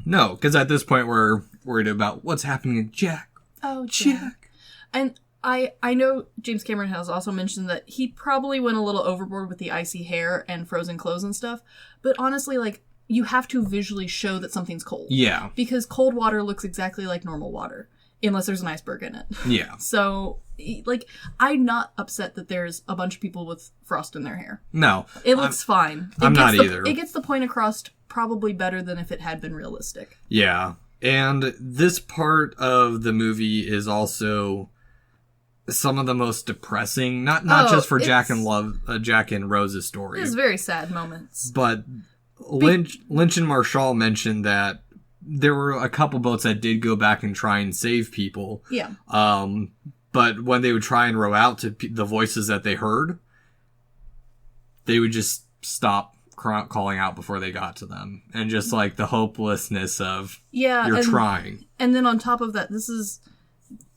No, because at this point we're worried about what's happening to Jack. Oh, Jack. And I know James Cameron has also mentioned that he probably went a little overboard with the icy hair and frozen clothes and stuff, but honestly, like, you have to visually show that something's cold. Yeah. Because cold water looks exactly like normal water, unless there's an iceberg in it. Yeah. So, like, I'm not upset that there's a bunch of people with frost in their hair. No. It looks fine. I'm not either. It gets the point across probably better than if it had been realistic. Yeah. And this part of the movie is also some of the most depressing, not just for Jack and Rose's story. It's very sad moments. But Lynch and Marshall mentioned that there were a couple boats that did go back and try and save people. Yeah. But when they would try and row out to the voices that they heard, they would just stop calling out before they got to them. And just like the hopelessness of, you're trying. And then on top of that,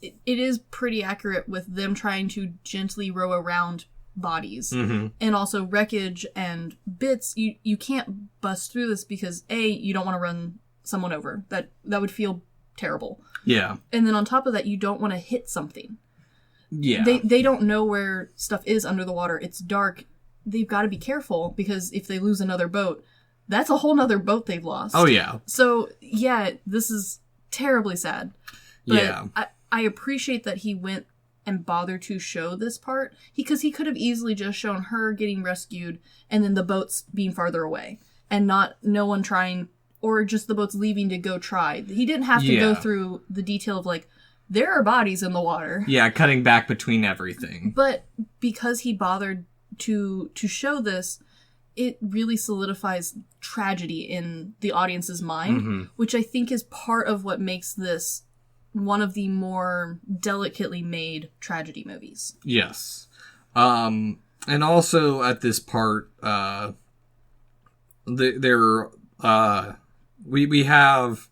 it is pretty accurate with them trying to gently row around bodies. Mm-hmm. And also wreckage and bits. You can't bust through this because you don't want to run someone over. That would feel terrible. Yeah. And then on top of that, you don't want to hit something. Yeah. They don't know where stuff is under the water. It's dark. They've got to be careful because if they lose another boat, that's a whole nother boat they've lost. Oh, yeah. So, yeah, this is terribly sad. But yeah. I appreciate that he went and bothered to show this part because he could have easily just shown her getting rescued and then the boats being farther away and no one trying, or just the boats leaving to go try. He didn't have to go through the detail of like, there are bodies in the water. Yeah, cutting back between everything. But because he bothered to show this, it really solidifies tragedy in the audience's mind, which I think is part of what makes this one of the more delicately made tragedy movies. Yes. And also at this part, we have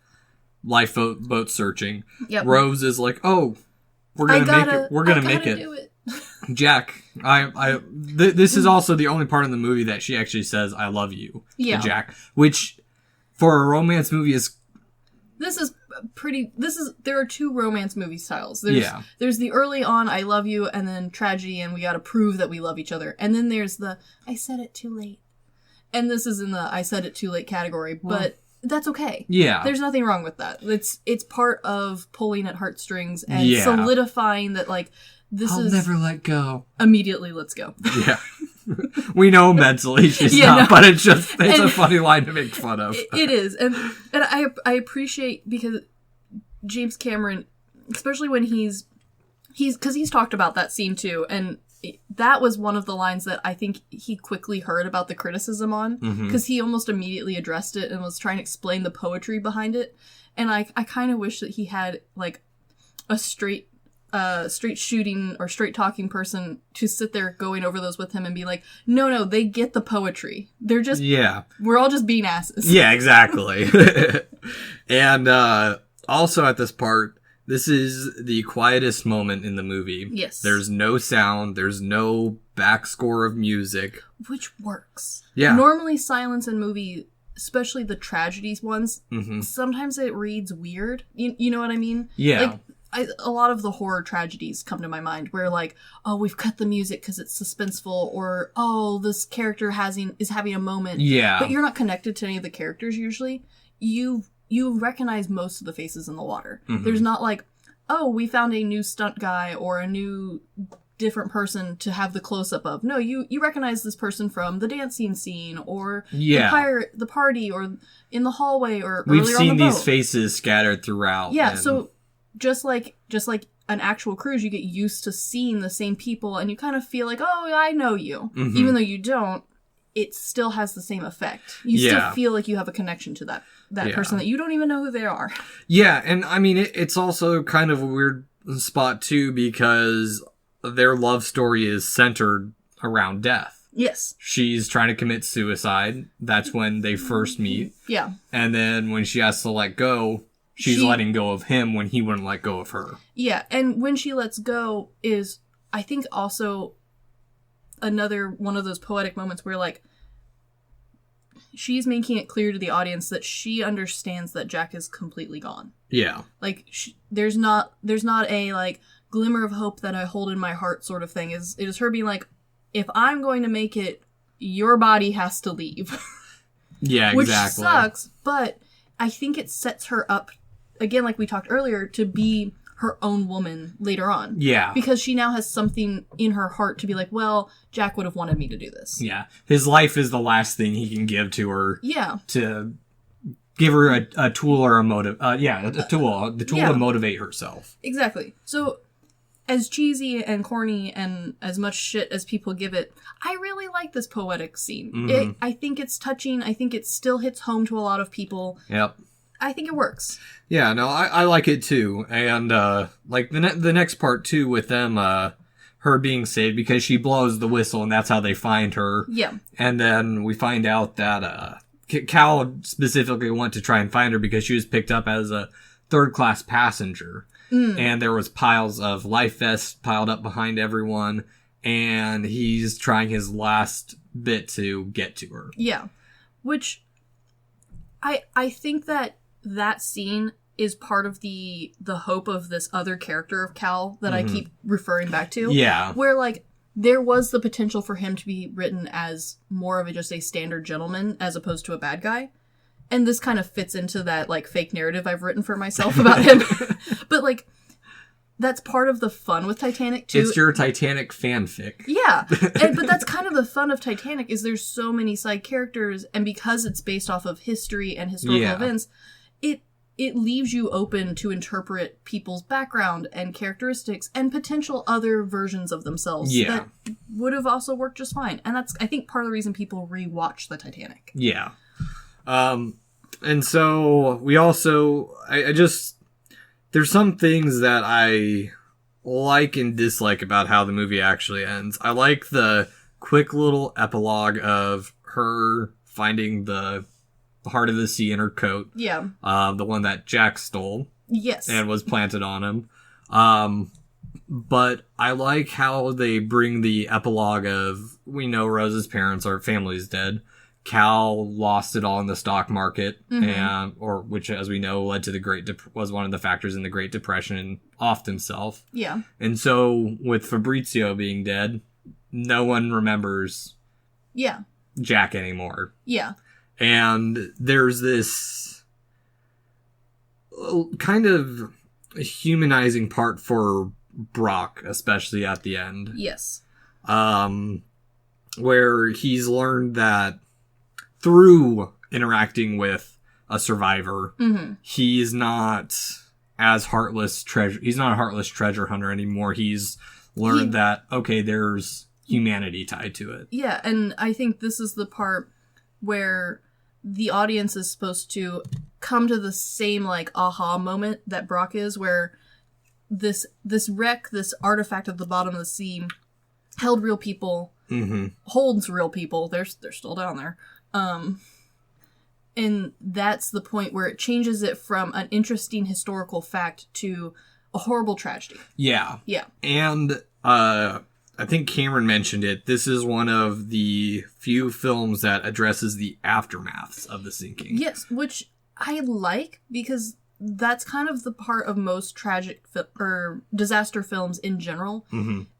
lifeboat searching. Yep. Rose is like, "Oh, we're gonna make it. We're gonna make it." Do it. Jack, this is also the only part in the movie that she actually says, "I love you," to Jack, which for a romance movie is. There are two romance movie styles. There's the early on, I love you, and then tragedy, and we gotta prove that we love each other. And then there's the, I said it too late. And this is in the I said it too late category, but that's okay. Yeah. There's nothing wrong with that. It's part of pulling at heartstrings and solidifying that, like, I'll never let go. Immediately, let's go. Yeah. We know mentally she's not, but it's a funny line to make fun of. It is. And I appreciate, because James Cameron, especially when he's talked about that scene too, and that was one of the lines that I think he quickly heard about the criticism on, because he almost immediately addressed it and was trying to explain the poetry behind it. And I kind of wish that he had like a straight shooting or straight talking person to sit there going over those with him and be like, no, they get the poetry. They're just, we're all just being asses. Yeah, exactly. And also at this part, this is the quietest moment in the movie. Yes. There's no sound. There's no back score of music. Which works. Yeah. Normally silence in movie, especially the tragedies ones, sometimes it reads weird. You know what I mean? Yeah. Like, a lot of the horror tragedies come to my mind where, like, oh, we've cut the music because it's suspenseful, or, oh, this character is having a moment. Yeah. But you're not connected to any of the characters usually. You recognize most of the faces in the water. There's not like, oh, we found a new stunt guy or a new different person to have the close-up of. No, you recognize this person from the dancing scene or the party or in the hallway or we've earlier seen on the these boat. Faces scattered throughout. Yeah, so just like an actual cruise, you get used to seeing the same people and you kind of feel like, oh, I know you. Even though you don't, it still has the same effect. You still feel like you have a connection to that person that you don't even know who they are. Yeah, and I mean, it's also kind of a weird spot, too, because their love story is centered around death. Yes. She's trying to commit suicide. That's when they first meet. Yeah. And then when she has to let go, she's letting go of him when he wouldn't let go of her. Yeah, and when she lets go is, I think, also another one of those poetic moments where, like, she's making it clear to the audience that she understands that Jack is completely gone. Yeah. Like, there's not a, like, glimmer of hope that I hold in my heart sort of thing. It is her being like, if I'm going to make it, your body has to leave. Yeah, Which exactly. Which sucks, but I think it sets her up, again, like we talked earlier, to be her own woman later on. Yeah. Because she now has something in her heart to be like, well, Jack would have wanted me to do this. Yeah. His life is the last thing he can give to her. Yeah. To give her a tool or a motive. A tool. The tool to motivate herself. Exactly. So, as cheesy and corny and as much shit as people give it, I really like this poetic scene. Mm-hmm. I think it's touching. I think it still hits home to a lot of people. Yep. I think it works. Yeah, no, I like it too. And, like, the next part, too, with them, her being saved because she blows the whistle and that's how they find her. Yeah. And then we find out that, Cal specifically wanted to try and find her because she was picked up as a third-class passenger. And there was piles of life vests piled up behind everyone. And he's trying his last bit to get to her. Yeah. Which, I think that scene is part of the hope of this other character of Cal that I keep referring back to. Yeah. Where, like, there was the potential for him to be written as more of just a standard gentleman as opposed to a bad guy. And this kind of fits into that, like, fake narrative I've written for myself about him. But, like, that's part of the fun with Titanic, too. It's your Titanic fanfic. Yeah. But that's kind of the fun of Titanic, is there's so many side characters, and because it's based off of history and historical events, it leaves you open to interpret people's background and characteristics and potential other versions of themselves that would have also worked just fine. And that's, I think, part of the reason people rewatch the Titanic. Yeah. And so we also, I just, there's some things that I like and dislike about how the movie actually ends. I like the quick little epilogue of her finding the heart of the sea in her coat. Yeah. The one that Jack stole. Yes. And was planted on him. But I like how they bring the epilogue of, we know Rose's family's dead. Cal lost it all in the stock market, which, as we know, led to was one of the factors in the Great Depression, and offed himself. Yeah. And so, with Fabrizio being dead, no one remembers Jack anymore. Yeah. And there's this kind of humanizing part for Brock, especially at the end. Yes. Where he's learned that through interacting with a survivor, he's not as heartless treasure. He's not a heartless treasure hunter anymore. He's learned that, okay, there's humanity tied to it. Yeah, and I think this is the part where the audience is supposed to come to the same, like, aha moment that Brock is, where this wreck, this artifact at the bottom of the sea, held real people, holds real people. They're still down there. And that's the point where it changes it from an interesting historical fact to a horrible tragedy. Yeah. Yeah. And I think Cameron mentioned it. This is one of the few films that addresses the aftermaths of the sinking. Yes, which I like, because that's kind of the part of most tragic or disaster films in general,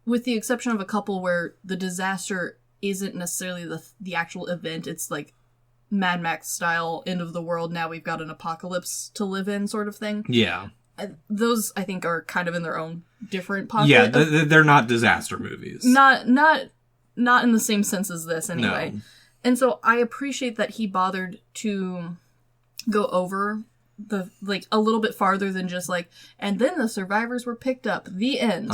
with the exception of a couple where the disaster isn't necessarily the actual event. It's like Mad Max style, end of the world, now we've got an apocalypse to live in sort of thing. Yeah. Those, I think, are kind of in their own different pocket. Yeah, they're not disaster movies. Not in the same sense as this, anyway. No. And so I appreciate that he bothered to go over a little bit farther than just like, and then the survivors were picked up, the end.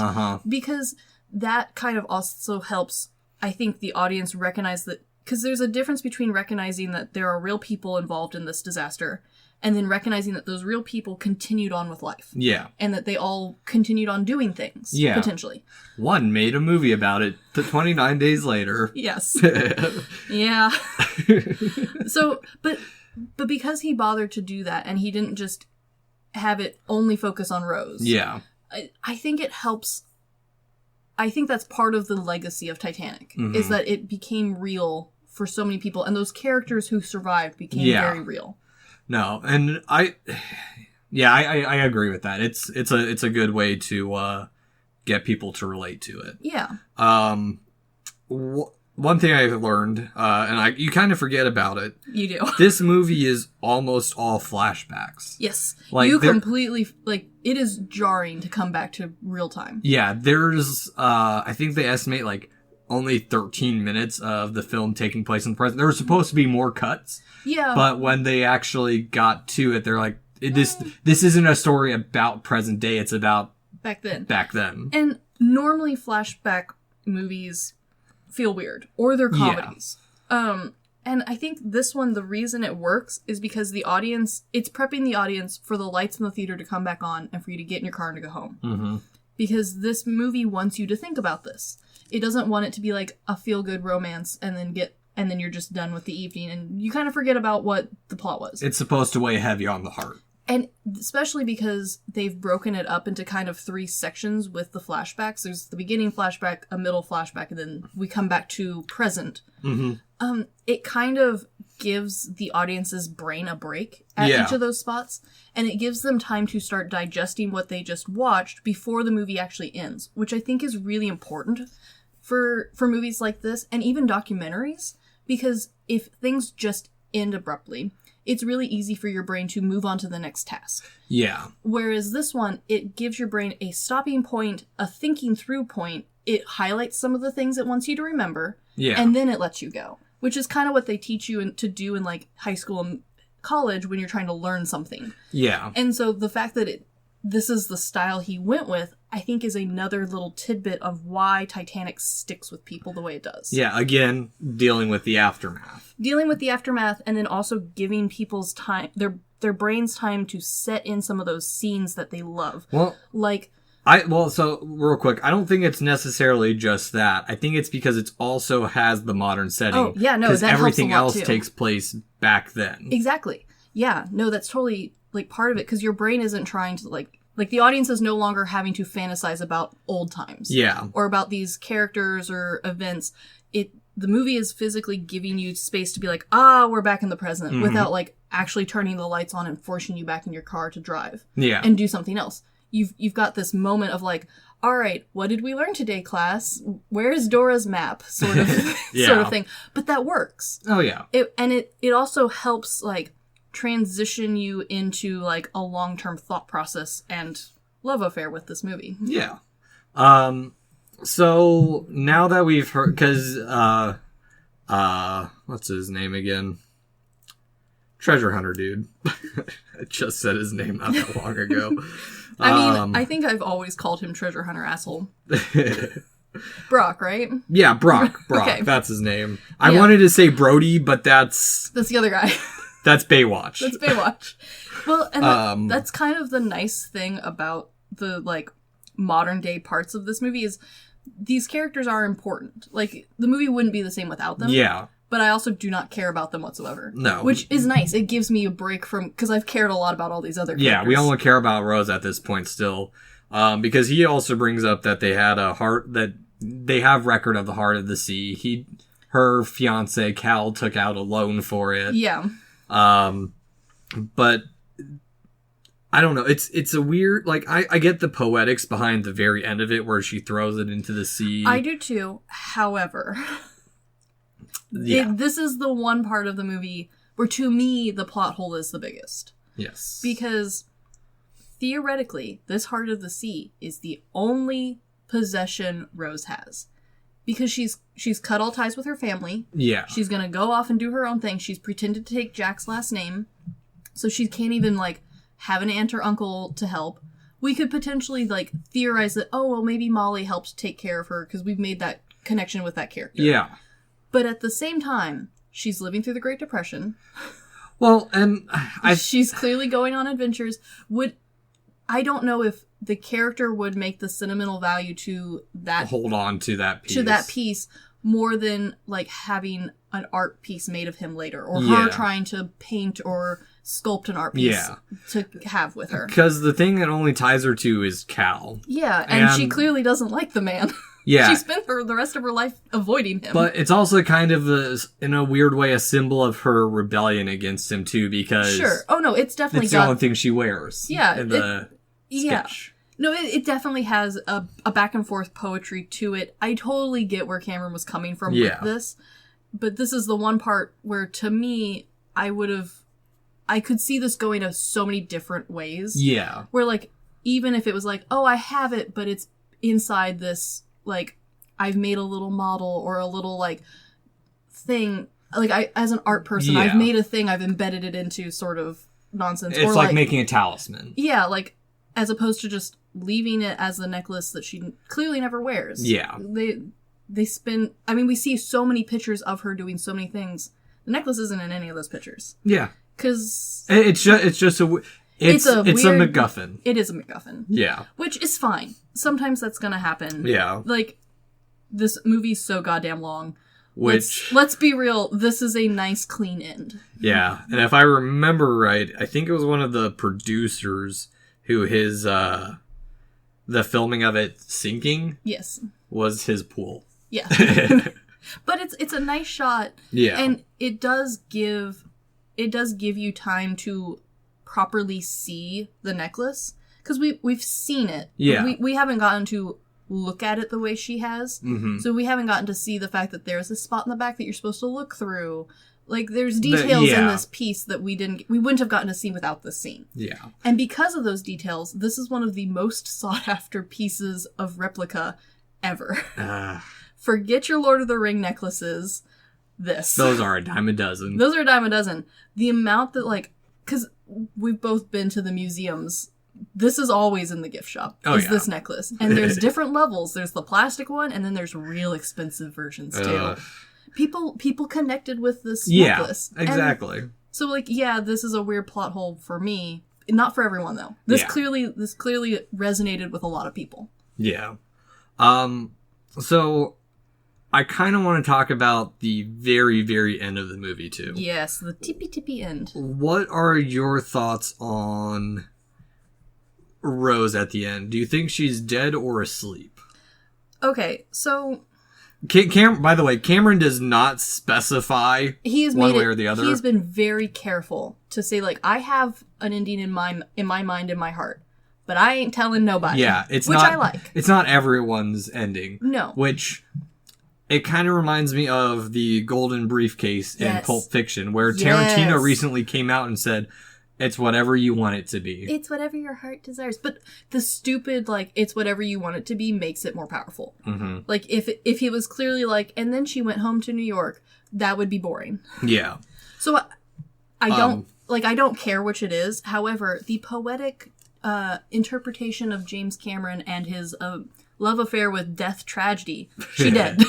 Because that kind of also helps, I think, the audience recognize that because there's a difference between recognizing that there are real people involved in this disaster and then recognizing that those real people continued on with life. Yeah. And that they all continued on doing things, potentially. One made a movie about it 29 days later. Yes. Yeah. So, but because he bothered to do that and he didn't just have it only focus on Rose. Yeah. I think it helps. I think that's part of the legacy of Titanic, is that it became real for so many people, and those characters who survived became very real. No, and I agree with that. It's a good way to get people to relate to it. Yeah. One thing I've learned, and you kind of forget about it. You do. This movie is almost all flashbacks. Yes. Like, you completely, like, it is jarring to come back to real time. Yeah, there's, I think they estimate, like, only 13 minutes of the film taking place in the present. There were supposed to be more cuts. Yeah. But when they actually got to it, they're like, this isn't a story about present day, it's about back then. And normally flashback movies feel weird, or they're comedies. Yeah. And I think this one, the reason it works is because it's prepping the audience for the lights in the theater to come back on and for you to get in your car and to go home. Mm-hmm. Because this movie wants you to think about this. It doesn't want it to be like a feel-good romance and then you're just done with the evening and you kind of forget about what the plot was. It's supposed to weigh heavy on the heart. And especially because they've broken it up into kind of 3 sections with the flashbacks. There's the beginning flashback, a middle flashback, and then we come back to present. Mm-hmm. It kind of gives the audience's brain a break at each of those spots. And it gives them time to start digesting what they just watched before the movie actually ends. Which I think is really important for movies like this, and even documentaries. Because if things just end abruptly, it's really easy for your brain to move on to the next task. Yeah. Whereas this one, it gives your brain a stopping point, a thinking through point. It highlights some of the things it wants you to remember. Yeah. And then it lets you go. Which is kind of what they teach you to do in like high school and college when you're trying to learn something. Yeah. And so the fact that this is the style he went with, I think is another little tidbit of why Titanic sticks with people the way it does. Yeah, again, dealing with the aftermath. And then also giving people's time, their brains time to set in some of those scenes that they love. Well, so real quick, I don't think it's necessarily just that. I think it's because it also has the modern setting. Oh, yeah, no, that helps a lot, too. Because everything else takes place back then. Exactly. Yeah, no, that's totally, like, part of it, because your brain isn't trying to, like, the audience is no longer having to fantasize about old times. Yeah. Or about these characters or events. The movie is physically giving you space to be like, we're back in the present, without, like, actually turning the lights on and forcing you back in your car to drive. Yeah. And do something else. You've got this moment of like, all right, what did we learn today, class? Where is Dora's map? Sort of, sort of thing. But that works. Oh, yeah. It also helps, like, transition you into, like, a long-term thought process and love affair with this movie. Yeah. So, now that we've heard, because, what's his name again? Treasure Hunter dude. I just said his name not that long ago. I mean, I think I've always called him Treasure Hunter asshole. Brock, right? Yeah, Brock. Okay. That's his name. I wanted to say Brody, but that's the other guy. That's Baywatch. That's Baywatch. Well, and that's kind of the nice thing about the, like, modern day parts of this movie is these characters are important. Like, the movie wouldn't be the same without them. Yeah. But I also do not care about them whatsoever. No. Which is nice. It gives me a break from... Because I've cared a lot about all these other characters. Yeah, we only care about Rose at this point still. Because he also brings up that they had a heart... That they have record of the Heart of the Sea. Her fiancé, Cal, took out a loan for it. Yeah. But... I don't know. It's a weird... Like, I get the poetics behind the very end of it where she throws it into the sea. I do too. However... Yeah. This is the one part of the movie where, to me, the plot hole is the biggest. Yes. Because, theoretically, this Heart of the Sea is the only possession Rose has. Because she's cut all ties with her family. Yeah. She's gonna go off and do her own thing. She's pretended to take Jack's last name. So she can't even, like, have an aunt or uncle to help. We could potentially, like, theorize that, maybe Molly helped take care of her because we've made that connection with that character. Yeah. But at the same time, she's living through the Great Depression. Well, and she's clearly going on adventures. I don't know if the character would make the sentimental value to that... Hold on to that piece. To that piece more than, like, having an art piece made of him later. Or her trying to paint or sculpt an art piece to have with her. Because the thing that only ties her to is Cal. Yeah, and she clearly doesn't like the man. Yeah. She spent the rest of her life avoiding him. But it's also kind of, in a weird way, a symbol of her rebellion against him, too, because... Sure. Oh, no, it's definitely the only thing she wears. Yeah. In the sketch. No, it definitely has a back and forth poetry to it. I totally get where Cameron was coming from with this. But this is the one part where, to me, I could see this going so many different ways. Yeah. Where, like, even if it was like, oh, I have it, but it's inside this, like, I've made a little model or a little, like, thing. Like, as an art person, I've made a thing, I've embedded it into sort of nonsense. It's or like making a talisman. Yeah, like, as opposed to just leaving it as the necklace that she clearly never wears. Yeah. They spin... I mean, we see so many pictures of her doing so many things. The necklace isn't in any of those pictures. Yeah. Because... It's a MacGuffin. It is a MacGuffin. Yeah. Which is fine. Sometimes that's gonna happen. Yeah. Like, this movie's so goddamn long. Which... Let's be real, this is a nice, clean end. Yeah. And if I remember right, I think it was one of the producers who the filming of it sinking was his pool. Yeah. But it's a nice shot. Yeah. And it does give you time to properly see the necklace. Because we've seen it. Yeah. We haven't gotten to look at it the way she has. Mm-hmm. So we haven't gotten to see the fact that there's a spot in the back that you're supposed to look through. Like, there's details in this piece that we wouldn't have gotten to see without this scene. Yeah. And because of those details, this is one of the most sought-after pieces of replica ever. Forget your Lord of the Ring necklaces. Those are a dime a dozen. Those are a dime a dozen. The amount that, like... Because we've both been to the museums. This is always in the gift shop. This necklace. And there's different levels. There's the plastic one, and then there's real expensive versions, too. People connected with this necklace. Yeah, exactly. And so, like, this is a weird plot hole for me. Not for everyone, though. This clearly resonated with a lot of people. Yeah. So, I kind of want to talk about the very, very end of the movie, too. Yes, the tippy end. What are your thoughts on Rose at the end? Do you think she's dead or asleep? Okay, so... By the way, Cameron does not specify one way or the other. He's been very careful to say, like, I have an ending in my mind, in my heart, but I ain't telling nobody. Yeah, which I like. It's not everyone's ending. No. Which, it kind of reminds me of the golden briefcase in Pulp Fiction, where Tarantino recently came out and said, it's whatever you want it to be. It's whatever your heart desires. But the stupid, like, it's whatever you want it to be makes it more powerful. Mm-hmm. Like, if he was clearly like, and then she went home to New York, that would be boring. Yeah. So I don't care which it is. However, the poetic interpretation of James Cameron and his love affair with death tragedy, she dead.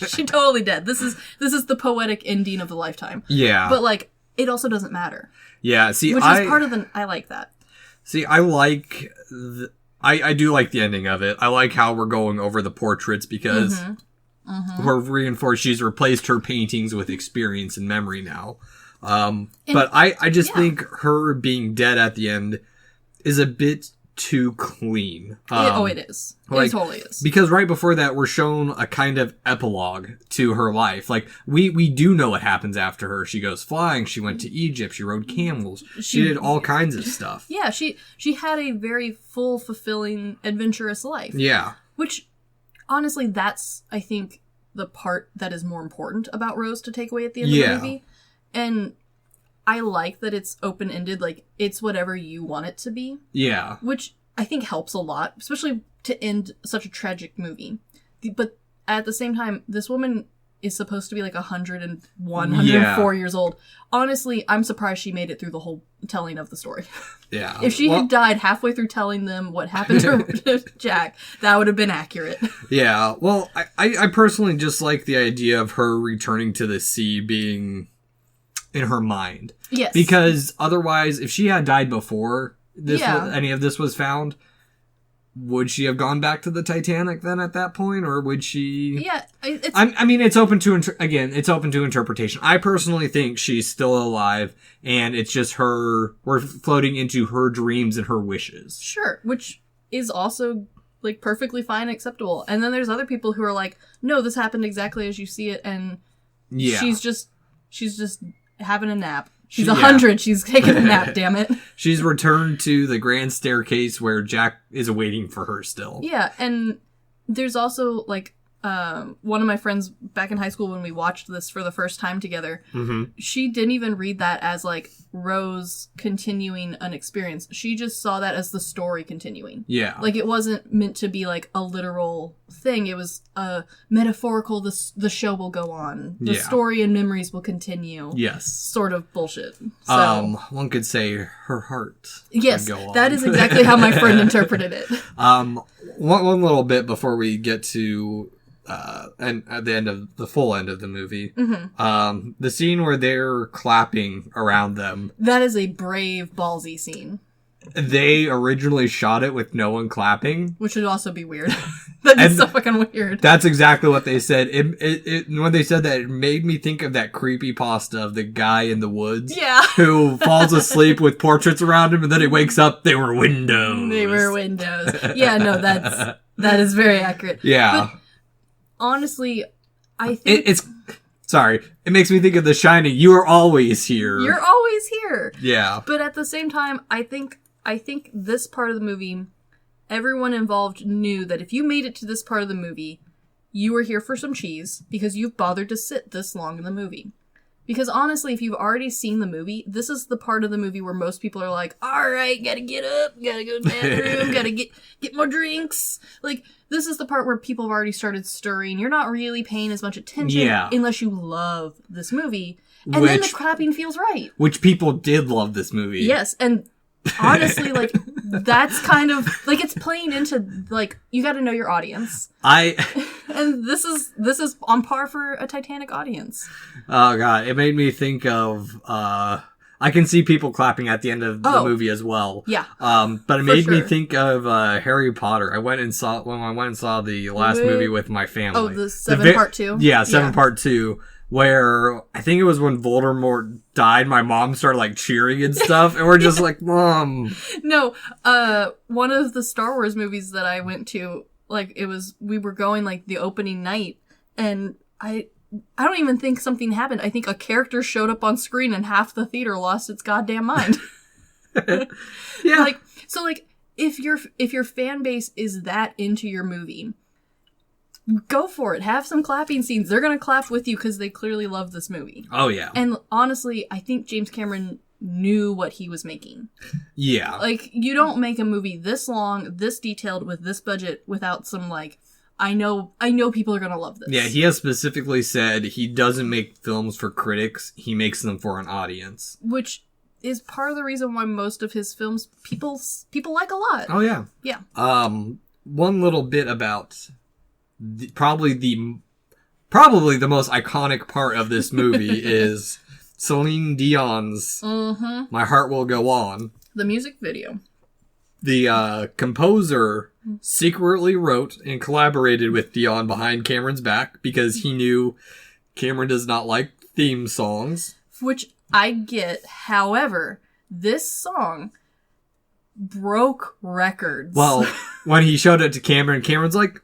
She totally dead. This is the poetic ending of the lifetime. Yeah. But, like, it also doesn't matter. Yeah, see, which is part of I like that. See, I like... I do like the ending of it. I like how we're going over the portraits because we're reinforced. She's replaced her paintings with experience and memory now. But I just think her being dead at the end is a bit too clean. It is. It totally is. Because right before that, we're shown a kind of epilogue to her life. Like, we do know what happens after her. She goes flying. She went to Egypt. She rode camels. She did all kinds of stuff. Yeah, she had a very full, fulfilling, adventurous life. Yeah. Which, honestly, that's, I think, the part that is more important about Rose to take away at the end of the movie. And I like that it's open-ended, like, it's whatever you want it to be. Yeah. Which I think helps a lot, especially to end such a tragic movie. But at the same time, this woman is supposed to be like 101, 104 years old. Honestly, I'm surprised she made it through the whole telling of the story. Yeah. If she had died halfway through telling them what happened to Jack, that would have been accurate. Yeah. Well, I personally just like the idea of her returning to the sea being in her mind. Yes. Because otherwise, if she had died before any of this was found, would she have gone back to the Titanic then at that point, or would she? Yeah, I mean, it's open to it's open to interpretation. I personally think she's still alive, and it's just her. We're floating into her dreams and her wishes. Sure, which is also like perfectly fine, acceptable. And then there's other people who are like, no, this happened exactly as you see it, and she's just having a nap. She's 100. She's taking a nap, damn it. She's returned to the grand staircase where Jack is waiting for her still. Yeah, and there's also, like, one of my friends back in high school when we watched this for the first time together, she didn't even read that as, like, Rose continuing an experience. She just saw that as the story continuing. Yeah. Like, it wasn't meant to be, like, a literal thing. It was metaphorical, the show will go on. The story and memories will continue. Yes. Sort of bullshit. So, one could say her heart. Yes, go on. That is exactly how my friend interpreted it. One little bit before we get to and at the end of the full end of the movie, the scene where they're clapping around them. That is a brave, ballsy scene. They originally shot it with no one clapping, which would also be weird. That'd be so fucking weird. That's exactly what they said. When they said that, it made me think of that creepypasta of the guy in the woods, who falls asleep with portraits around him, and then he wakes up. They were windows. They were windows. Yeah, no, that is very accurate. Yeah. But honestly, I think it makes me think of The Shining. You are always here. You're always here. Yeah. But at the same time, I think this part of the movie, everyone involved knew that if you made it to this part of the movie, you were here for some cheese because you've bothered to sit this long in the movie. Because honestly, if you've already seen the movie, this is the part of the movie where most people are like, all right, gotta get up, gotta go to the bathroom, gotta get more drinks. Like, this is the part where people have already started stirring. You're not really paying as much attention unless you love this movie. And then the clapping feels right. Which people did love this movie. Yes, and honestly, like, that's kind of, like, it's playing into, like, you gotta know your audience. And this is on par for a Titanic audience. Oh, God. It made me think of, I can see people clapping at the end of the movie as well. Yeah. But it made me think of Harry Potter. I went and saw the last movie with my family. Oh, the 7 part 2? Yeah, 7 part 2. Where I think it was when Voldemort died, my mom started like cheering and stuff, and we're just like, Mom. No, one of the Star Wars movies that I went to, like, we were going like the opening night, and I don't even think something happened. I think a character showed up on screen and half the theater lost its goddamn mind. Yeah. Like, if your fan base is that into your movie, go for it. Have some clapping scenes. They're going to clap with you because they clearly love this movie. Oh, yeah. And honestly, I think James Cameron knew what he was making. Yeah. Like, you don't make a movie this long, this detailed, with this budget without some, like, I know people are going to love this. Yeah, he has specifically said he doesn't make films for critics. He makes them for an audience. Which is part of the reason why most of his films people like a lot. Oh, yeah. Yeah. One little bit about probably the most iconic part of this movie is Celine Dion's My Heart Will Go On. The music video. The composer secretly wrote and collaborated with Dion behind Cameron's back because he knew Cameron does not like theme songs. Which I get. However, this song broke records. Well, when he showed it to Cameron, Cameron's like,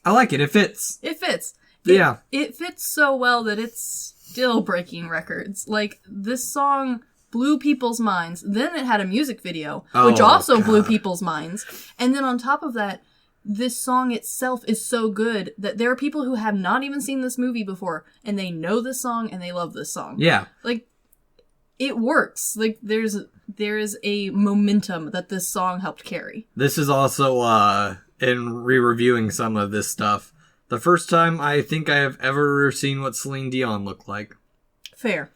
I like it. It fits. It fits. Yeah. It fits so well that it's still breaking records. Like, this song blew people's minds. Then it had a music video, which also blew people's minds. And then on top of that, this song itself is so good that there are people who have not even seen this movie before, and they know this song and they love this song. Yeah. Like, it works. Like, there is a momentum that this song helped carry. This is also, in re-reviewing some of this stuff, The first time I think I have ever seen what Celine Dion looked like. Fair.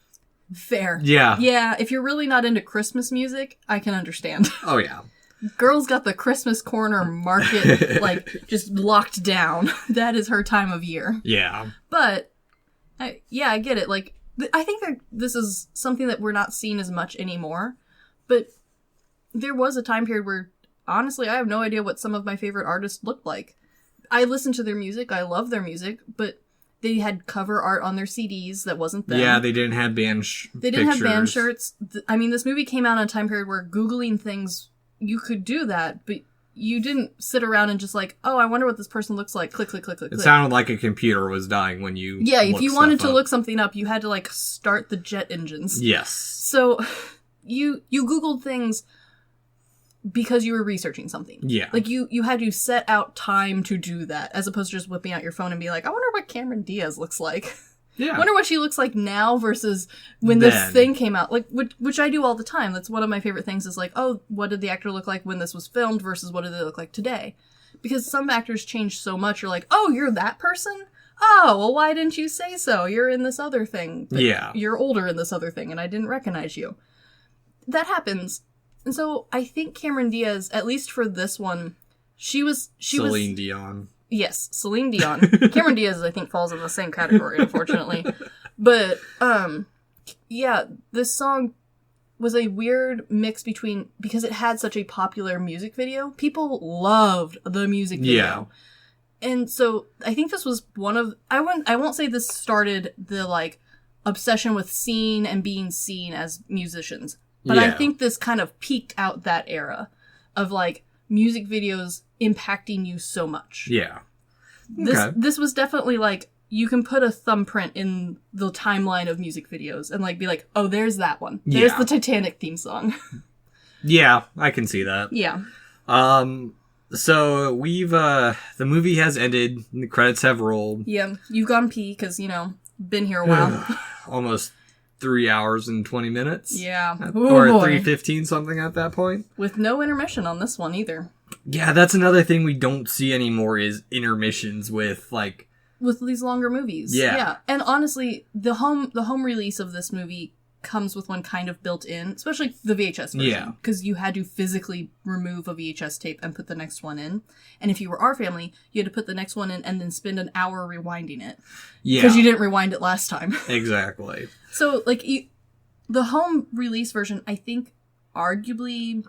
Yeah. Yeah, if you're really not into Christmas music, I can understand. Oh, yeah. Girl's got the Christmas corner market, like, just locked down. That is her time of year. Yeah. But, I get it. Like, I think that this is something that we're not seeing as much anymore. But there was a time period where, honestly, I have no idea what some of my favorite artists looked like. I listen to their music, I love their music, but they had cover art on their CDs that wasn't them. Yeah, they didn't have band They didn't have band shirts. I mean, this movie came out in a time period where Googling things, you could do that, but you didn't sit around and just like, oh, I wonder what this person looks like. Click, click, click, click, It click. sounded like a computer was dying when you Yeah, if you wanted to up. look something up, you had to, like, start the jet engines. Yes. So, you Googled things because you were researching something. Yeah. Like, you had to set out time to do that, as opposed to just whipping out your phone and be like, I wonder what Cameron Diaz looks like. Yeah. I wonder what she looks like now versus when Then. this thing came out. Like, which I do all the time. That's one of my favorite things is like, oh, what did the actor look like when this was filmed versus what did they look like today? Because some actors change so much, you're like, oh, you're that person? Oh, well, why didn't you say so? You're in this other thing. Yeah. You're older in this other thing, and I didn't recognize you. That happens. And so I think Cameron Diaz, at least for this one, she was Celine Dion. Yes, Celine Dion. Cameron Diaz, I think, falls in the same category, unfortunately. But, yeah, this song was a weird mix between, because it had such a popular music video, people loved the music video. Yeah. And so I think this was one of, I won't say this started the, like, obsession with seeing and being seen as musicians. But I think this kind of peaked out that era of, like, music videos impacting you so much. Yeah. This was definitely, like, you can put a thumbprint in the timeline of music videos and, like, be like, oh, there's that one. There's the Titanic theme song. Yeah, I can see that. Yeah. So we've, the movie has ended, the credits have rolled. Yeah, you've gone pee because, you know, been here a while. Almost 3 hours and 20 minutes. Yeah. Or 3:15, something at that point. With no intermission on this one either. Yeah, that's another thing we don't see anymore is intermissions with, like... With these longer movies. Yeah. And honestly, the home release of this movie comes with one kind of built in, especially the VHS version. Yeah. Because you had to physically remove a VHS tape and put the next one in. And if you were our family, you had to put the next one in and then spend an hour rewinding it. Yeah. Because you didn't rewind it last time. Exactly. So, like, the home release version, I think, arguably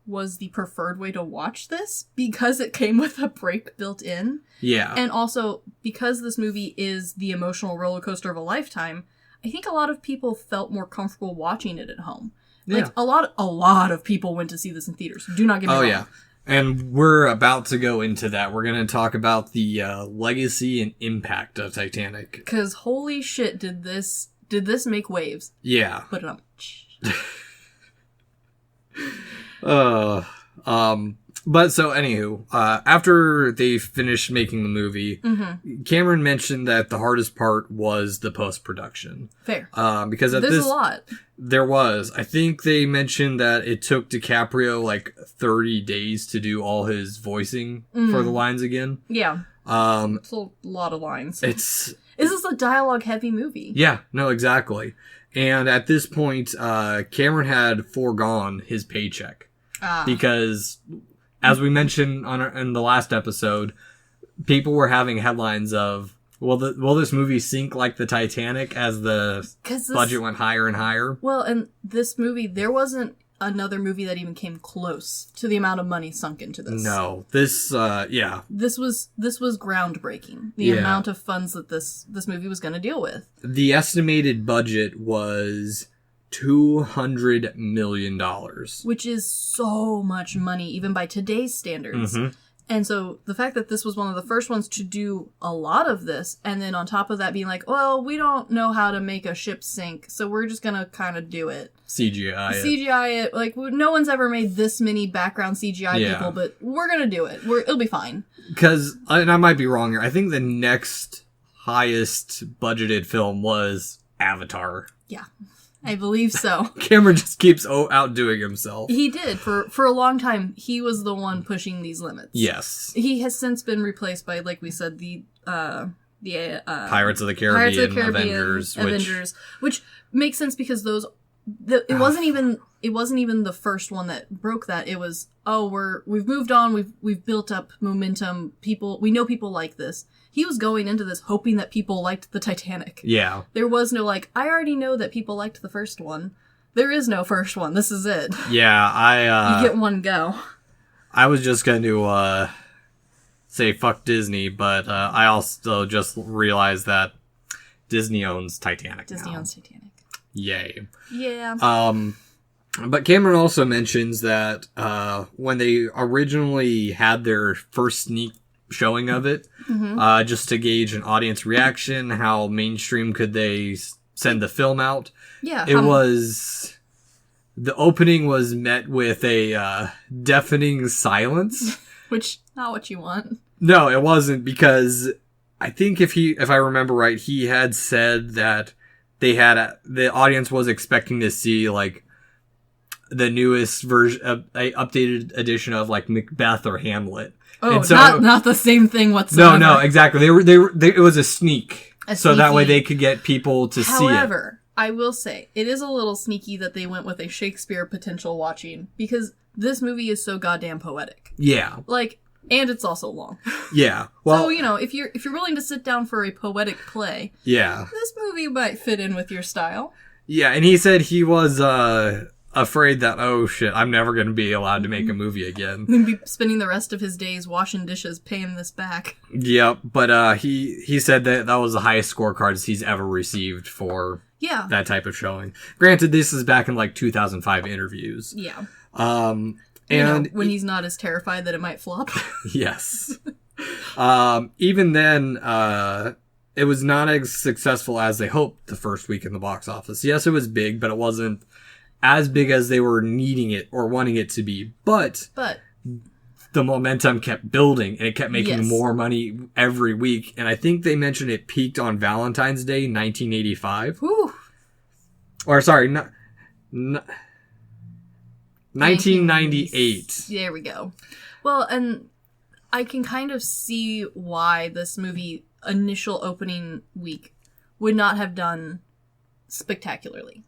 was the preferred way to watch this because it came with a break built in. Yeah. And also, because this movie is the emotional roller coaster of a lifetime, I think a lot of people felt more comfortable watching it at home. Like, Yeah. a lot of people went to see this in theaters. Do not get me wrong. Oh, yeah. And we're about to go into that. We're going to talk about the legacy and impact of Titanic. Because holy shit, did this make waves? Yeah. Put it on. But so anywho, after they finished making the movie, Cameron mentioned that the hardest part was the post-production. Fair. Because There's a lot. There was. I think they mentioned that it took DiCaprio like 30 days to do all his voicing for the lines again. Yeah. It's a lot of lines. This is a dialogue-heavy movie. Yeah, no, exactly. And at this point, Cameron had foregone his paycheck. Because, as we mentioned in the last episode, people were having headlines of, will this movie sink like the Titanic as the budget went higher and higher? Well, and this movie, there wasn't another movie that even came close to the amount of money sunk into this. No. This was groundbreaking. The amount of funds that this movie was going to deal with. The estimated budget was $200 million. Which is so much money, even by today's standards. And so the fact that this was one of the first ones to do a lot of this, and then on top of that being like, well, we don't know how to make a ship sink, so we're just going to kind of do it. CGI it. Like, no one's ever made this many background CGI people, but we're going to do it. It'll be fine. Because, and I might be wrong here, I think the next highest budgeted film was Avatar. Yeah. I believe so. Cameron just keeps outdoing himself. He did. For a long time, he was the one pushing these limits. Yes. He has since been replaced by, like we said, the Pirates of the Caribbean, Avengers, which makes sense because it wasn't even the first one that broke that. It was, we've moved on, we've built up momentum, we know people like this. He was going into this hoping that people liked the Titanic. Yeah. There was no I already know that people liked the first one. There is no first one. This is it. Yeah, you get one go. I was just going to say fuck Disney, but I also just realized that Disney owns Titanic. Disney owns Titanic. Yay. Yeah. But Cameron also mentions that when they originally had their first sneak showing of it, just to gauge an audience reaction, how mainstream could they send the film out? Yeah. The opening was met with a deafening silence. Which, not what you want. No, it wasn't, because I think if I remember right, he had said that the audience was expecting to see, the newest version, a updated edition of, Macbeth or Hamlet. Oh, so, not the same thing whatsoever. No, exactly. It was a sneak. So that way they could get people to see it. However, I will say, it is a little sneaky that they went with a Shakespeare potential watching, because this movie is so goddamn poetic. Yeah. And it's also long. Yeah. Well, so, if you're willing to sit down for a poetic play, yeah, this movie might fit in with your style. Yeah, and he said he was afraid that, oh shit, I'm never going to be allowed to make a movie again. He'd be spending the rest of his days washing dishes, paying this back. Yep, but he said that was the highest scorecards he's ever received for that type of showing. Granted, this is back in 2005 interviews. Yeah. And when he's not as terrified that it might flop. Yes. Even then, it was not as successful as they hoped the first week in the box office. Yes, it was big, but it wasn't as big as they were needing it or wanting it to be. But the momentum kept building, and it kept making more money every week. And I think they mentioned it peaked on Valentine's Day, 1985. Whew. Or sorry, 1998. There we go. Well, and I can kind of see why this movie initial opening week would not have done spectacularly.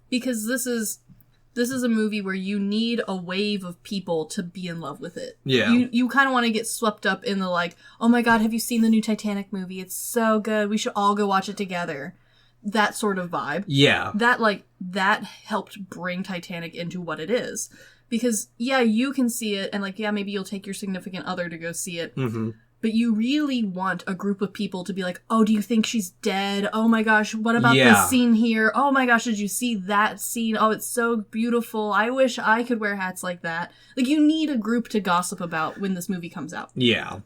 Because this is a movie where you need a wave of people to be in love with it. Yeah. You kind of want to get swept up in the oh my god, have you seen the new Titanic movie? It's so good. We should all go watch it together. That sort of vibe. Yeah. That helped bring Titanic into what it is. Because, you can see it, and maybe you'll take your significant other to go see it. Mm-hmm. But you really want a group of people to be oh, do you think she's dead? Oh my gosh, what about this scene here? Oh my gosh, did you see that scene? Oh, it's so beautiful. I wish I could wear hats like that. You need a group to gossip about when this movie comes out. Yeah.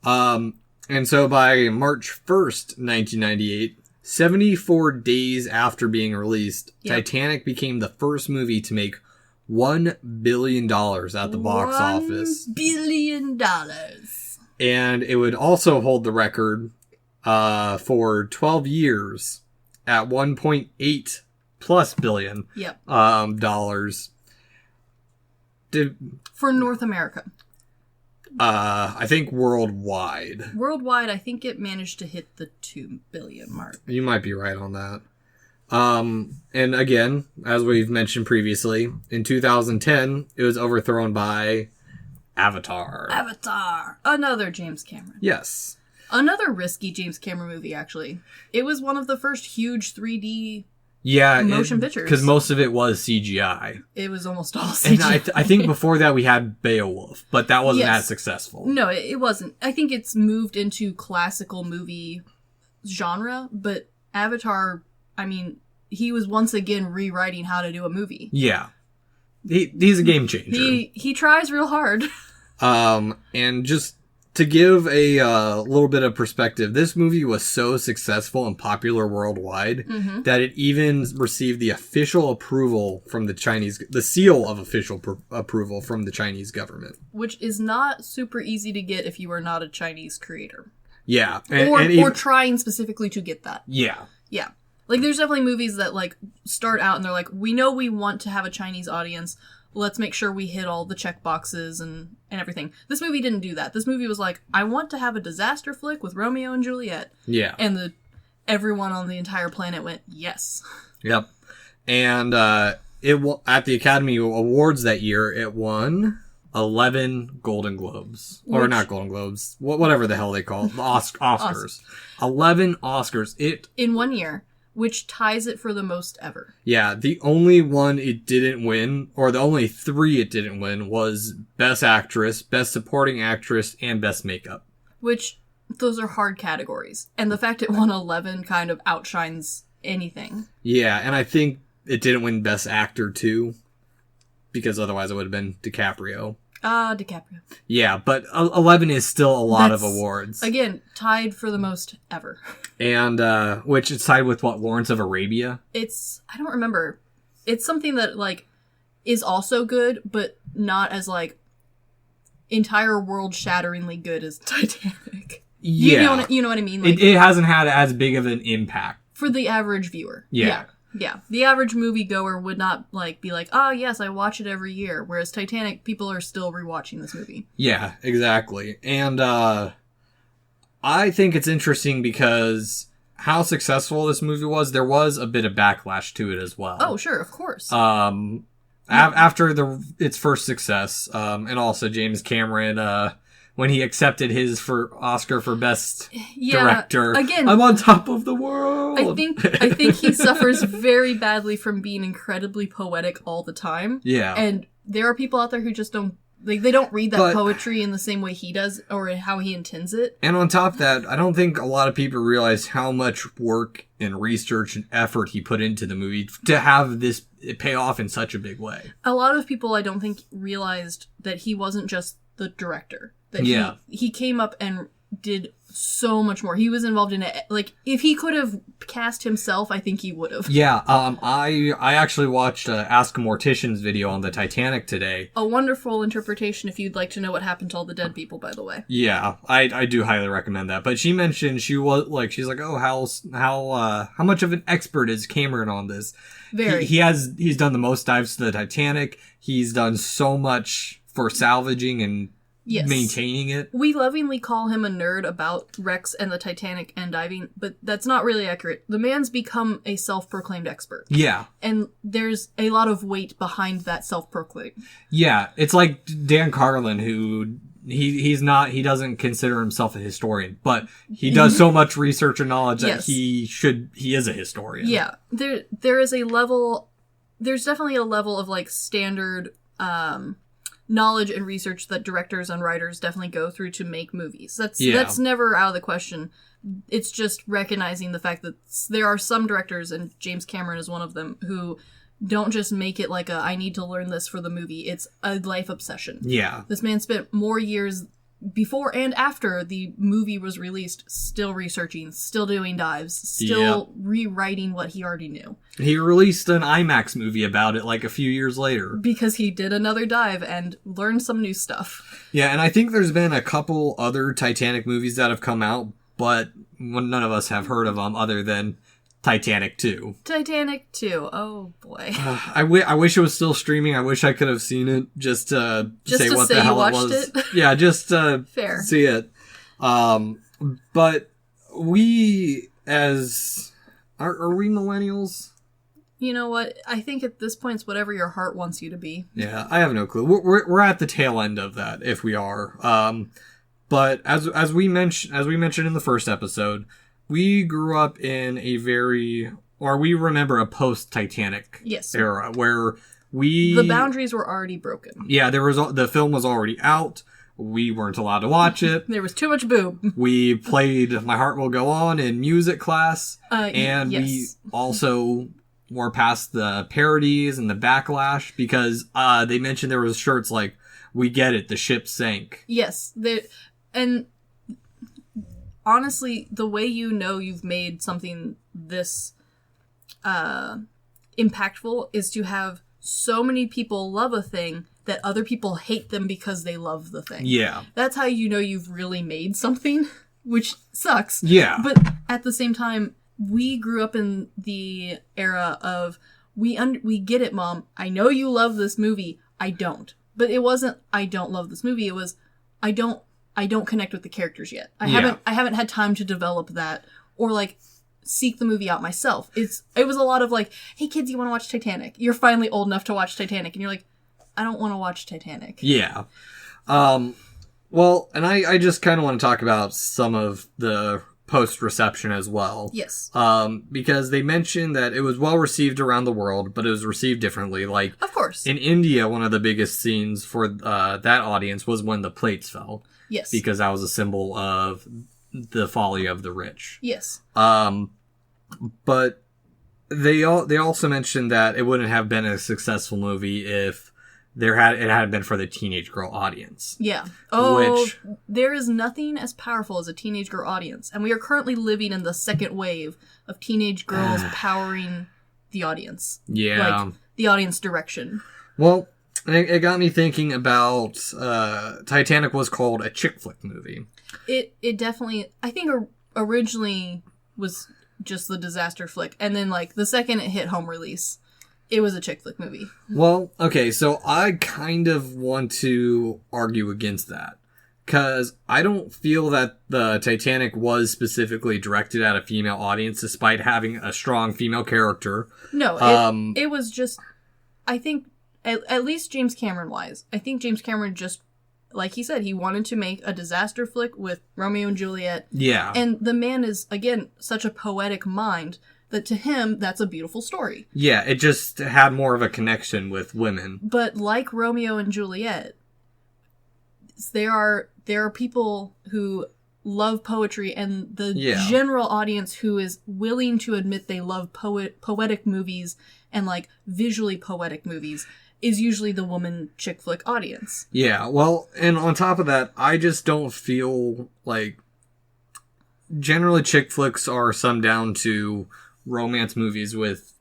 And so by March 1st, 1998, 74 days after being released, Titanic became the first movie to make $1 billion at the box office. $1 billion. And it would also hold the record for 12 years at 1.8 plus billion dollars. For North America. I think worldwide. Worldwide, I think it managed to hit the 2 billion mark. You might be right on that. And again, as we've mentioned previously, in 2010, it was overthrown by Avatar. Another James Cameron. Yes. Another risky James Cameron movie, actually. It was one of the first huge 3D motion pictures. Because most of it was CGI. It was almost all CGI. And I think before that we had Beowulf, but that wasn't as successful. No, it wasn't. I think it's moved into classical movie genre, but Avatar, he was once again rewriting how to do a movie. Yeah. He's a game changer. He tries real hard. And just to give a little bit of perspective, this movie was so successful and popular worldwide that it even received the official approval from the seal of official approval from the Chinese government. Which is not super easy to get if you are not a Chinese creator. Yeah. Or trying specifically to get that. Yeah. Yeah. Like, there's definitely movies that, like, start out and they're like, we know we want to have a Chinese audience. Let's make sure we hit all the check boxes and everything. This movie didn't do that. This movie was like, I want to have a disaster flick with Romeo and Juliet. Yeah. And everyone on the entire planet went, yes. Yep. And at the Academy Awards that year, it won 11 Golden Globes. Or not Golden Globes. Whatever the hell they call it. The Oscars. 11 Oscars. In 1 year. Which ties it for the most ever. Yeah, the only one it didn't win, or the only 3 it didn't win, was Best Actress, Best Supporting Actress, and Best Makeup. Which, those are hard categories. And the fact it won 11 kind of outshines anything. Yeah, and I think it didn't win Best Actor, too. Because otherwise it would have been DiCaprio. DiCaprio. Yeah, but 11 is still a lot of awards. Again, tied for the most ever. And, which is tied with what, Lawrence of Arabia? I don't remember. It's something that, like, is also good, but not as, like, entire world-shatteringly good as Titanic. Yeah. You know what I mean? Like, it hasn't had as big of an impact. For the average viewer. Yeah. Yeah. The average moviegoer would not, like, be like, oh, yes, I watch it every year. Whereas Titanic, people are still rewatching this movie. Yeah, exactly. And, I think it's interesting because how successful this movie was, there was a bit of backlash to it as well. Oh, sure, of course. After its first success, and also James Cameron, when he accepted his Oscar for Best Director. Again, I'm on top of the world. I think he suffers very badly from being incredibly poetic all the time. Yeah. And there are people out there who just don't, like, they don't read that poetry in the same way he does or how he intends it. And on top of that, I don't think a lot of people realize how much work and research and effort he put into the movie to have this pay off in such a big way. A lot of people, I don't think, realized that he wasn't just the director. That he came up and did so much more. He was involved in it. Like, if he could have cast himself, I think he would have. Yeah, I actually watched Ask a Mortician's video on the Titanic today. A wonderful interpretation if you'd like to know what happened to all the dead people, by the way. Yeah, I do highly recommend that. But she mentioned she's like, oh, how much of an expert is Cameron on this? Very. He's done the most dives to the Titanic. He's done so much for salvaging and maintaining it. We lovingly call him a nerd about wrecks and the Titanic and diving, but that's not really accurate. The man's become a self-proclaimed expert. Yeah. And there's a lot of weight behind that self-proclaim. Yeah. It's like Dan Carlin, who he doesn't consider himself a historian, but he does so much research and knowledge that he is a historian. Yeah. There's definitely a level of, like, standard knowledge and research that directors and writers definitely go through to make movies. That's never out of the question. It's just recognizing the fact that there are some directors, and James Cameron is one of them, who don't just make it like I need to learn this for the movie. It's a life obsession. Yeah. This man spent more years before and after the movie was released still researching, still doing dives, still rewriting what he already knew. He released an IMAX movie about it like a few years later. Because he did another dive and learned some new stuff. Yeah, and I think there's been a couple other Titanic movies that have come out, but none of us have heard of them other than Titanic 2. Titanic 2. Oh, boy. I wish it was still streaming. I wish I could have seen it just to say what the hell it was. Yeah, just to see it. But we, as... Are we millennials? You know what? I think at this point it's whatever your heart wants you to be. Yeah, I have no clue. We're at the tail end of that, if we are. But as we mentioned in the first episode, we grew up in we remember a post-Titanic era where the boundaries were already broken. Yeah, the film was already out. We weren't allowed to watch it. There was too much boob. We played My Heart Will Go On in music class. We also were past the parodies and the backlash because they mentioned there was shirts like, "We get it, the ship sank." Yes. And honestly, the way you know you've made something this impactful is to have so many people love a thing that other people hate them because they love the thing. Yeah. That's how you know you've really made something, which sucks. Yeah. But at the same time, we grew up in the era of we get it, Mom. I know you love this movie. I don't. But it wasn't I don't love this movie. It was I don't connect with the characters yet. I haven't had time to develop that or like seek the movie out myself. It was a lot of like, hey kids, you want to watch Titanic? You're finally old enough to watch Titanic, and you're like, I don't want to watch Titanic. Yeah. Well, and I just kind of want to talk about some of the post-reception as well. Yes. Because they mentioned that it was well received around the world, but it was received differently. Like, of course. In India, one of the biggest scenes for that audience was when the plates fell. Yes. Because that was a symbol of the folly of the rich. Yes. But they also mentioned that it wouldn't have been a successful movie if it had been for the teenage girl audience. Yeah. Oh, there is nothing as powerful as a teenage girl audience, and we are currently living in the second wave of teenage girls powering the audience. Yeah. Like, the audience direction. Well, it got me thinking about Titanic was called a chick flick movie. It definitely, I think originally was just the disaster flick, and then like the second it hit home release, it was a chick flick movie. Well, okay, so I kind of want to argue against that. Because I don't feel that the Titanic was specifically directed at a female audience, despite having a strong female character. No, it was just, I think, at least James Cameron-wise, I think James Cameron just, like he said, he wanted to make a disaster flick with Romeo and Juliet. Yeah. And the man is, again, such a poetic mind that to him, that's a beautiful story. Yeah, it just had more of a connection with women. But like Romeo and Juliet, there are people who love poetry, and the general audience who is willing to admit they love poetic movies and like visually poetic movies is usually the woman chick flick audience. Yeah, well, and on top of that, I just don't feel like generally chick flicks are summed down to romance movies with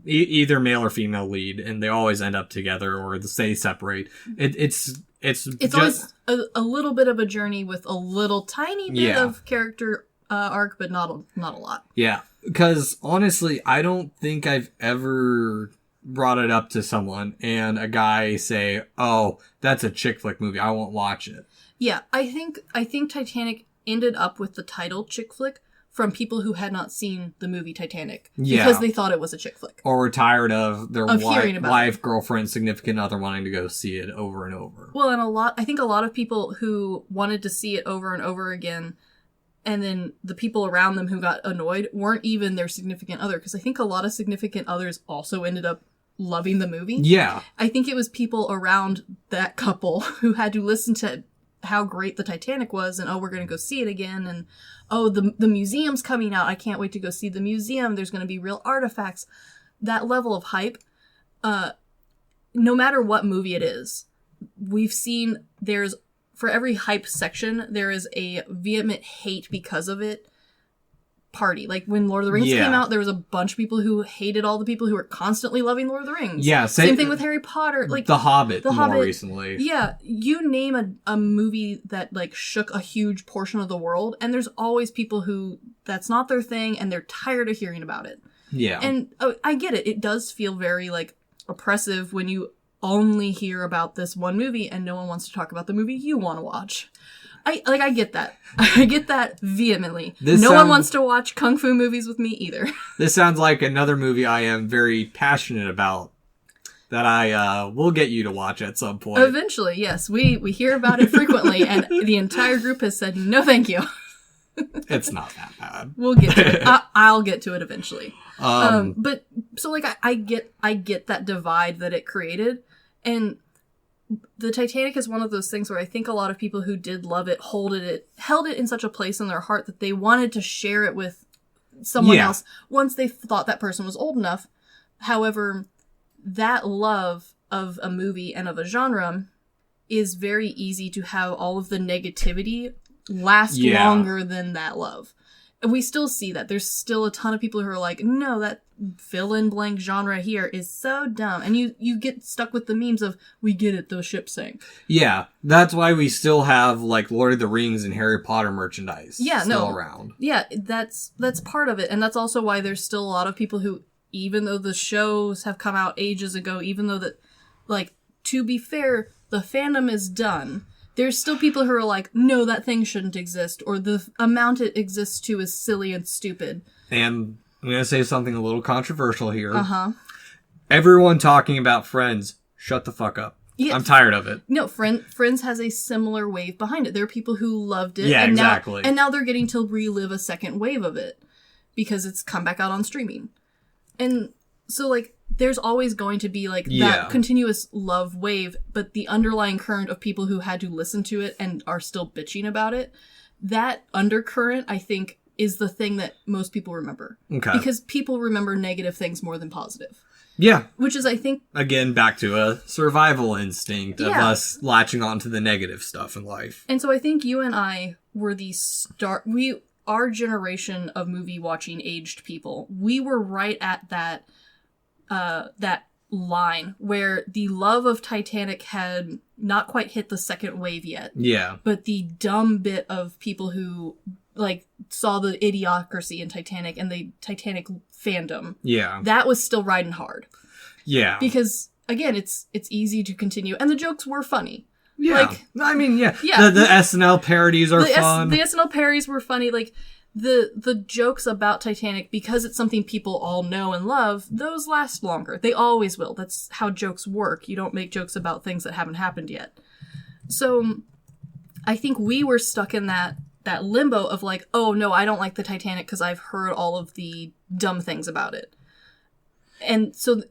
either male or female lead, and they always end up together or they separate. It's just always a little bit of a journey with a little tiny bit of character arc, but not a lot. Yeah, because honestly, I don't think I've ever brought it up to someone and a guy say, "Oh, that's a chick flick movie. I won't watch it." Yeah, I think Titanic ended up with the title chick flick from people who had not seen the movie Titanic because they thought it was a chick flick. Or were tired of their wife, girlfriend, significant other wanting to go see it over and over. Well, and I think a lot of people who wanted to see it over and over again, and then the people around them who got annoyed weren't even their significant other, because I think a lot of significant others also ended up loving the movie. Yeah. I think it was people around that couple who had to listen to how great the Titanic was, and we're going to go see it again, and the museum's coming out, I can't wait to go see the museum, there's going to be real artifacts. That level of hype, no matter what movie it is, we've seen there's, for every hype section, there is a vehement hate because of it party. Like when Lord of the Rings came out, there was a bunch of people who hated all the people who were constantly loving Lord of the Rings. Yeah, same thing with Harry Potter. Like The Hobbit more recently. Yeah, you name a movie that like shook a huge portion of the world, and there's always people who that's not their thing, and they're tired of hearing about it. Yeah, and I get it. It does feel very like oppressive when you only hear about this one movie and no one wants to talk about the movie you want to watch. I get that. I get that vehemently. No one wants to watch kung fu movies with me either. This sounds like another movie I am very passionate about that I will get you to watch at some point. Eventually, yes. We hear about it frequently, and the entire group has said, no thank you. It's not that bad. We'll get to it. I'll get to it eventually. But, so like, I get that divide that it created, and the Titanic is one of those things where I think a lot of people who did love it held it in such a place in their heart that they wanted to share it with someone else once they thought that person was old enough. However, that love of a movie and of a genre is very easy to have all of the negativity last longer than that love. And we still see that. There's still a ton of people who are like, no, fill in blank genre here is so dumb. And you get stuck with the memes of, we get it, the ship sank. Yeah, that's why we still have, like, Lord of the Rings and Harry Potter merchandise around. Yeah, that's part of it. And that's also why there's still a lot of people who, even though the shows have come out ages ago, even though that, like, to be fair, the fandom is done, there's still people who are like, no, that thing shouldn't exist, or the amount it exists to is silly and stupid. And I'm going to say something a little controversial here. Uh-huh. Everyone talking about Friends, shut the fuck up. Yeah. I'm tired of it. No, Friends has a similar wave behind it. There are people who loved it. Yeah, and exactly. Now they're getting to relive a second wave of it because it's come back out on streaming. And so, like, there's always going to be, like, that continuous love wave, but the underlying current of people who had to listen to it and are still bitching about it, that undercurrent, I think, is the thing that most people remember. Okay. Because people remember negative things more than positive. Yeah. Which is, I think... Again, back to a survival instinct of us latching onto the negative stuff in life. And so I think you and I were the our generation of movie-watching aged people, we were right at that line where the love of Titanic had not quite hit the second wave yet. Yeah. But the dumb bit of people who, like, saw the idiocracy in Titanic and the Titanic fandom. Yeah. That was still riding hard. Yeah. Because, again, it's easy to continue. And the jokes were funny. Yeah. Like, I mean, yeah. The SNL parodies are fun. The SNL parodies were funny. Like, the jokes about Titanic, because it's something people all know and love, those last longer. They always will. That's how jokes work. You don't make jokes about things that haven't happened yet. So, I think we were stuck in that limbo of, like, oh, no, I don't like the Titanic because I've heard all of the dumb things about it. And so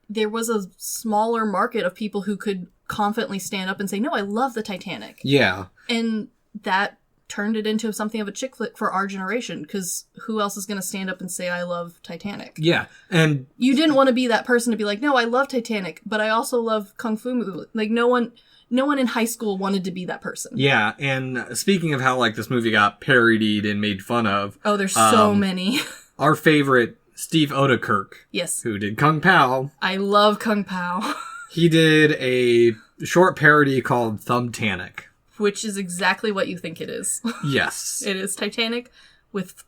there was a smaller market of people who could confidently stand up and say, no, I love the Titanic. Yeah. And that turned it into something of a chick flick for our generation, because who else is going to stand up and say, I love Titanic? Yeah. And you didn't want to be that person to be like, no, I love Titanic, but I also love Kung Fu movies. Like, no one in high school wanted to be that person. Yeah. And speaking of how, like, this movie got parodied and made fun of. Oh, there's so many. Our favorite, Steve Odekirk. Yes. Who did Kung Pao. I love Kung Pao. He did a short parody called Thumbtanic. Which is exactly what you think it is. Yes. It is Titanic with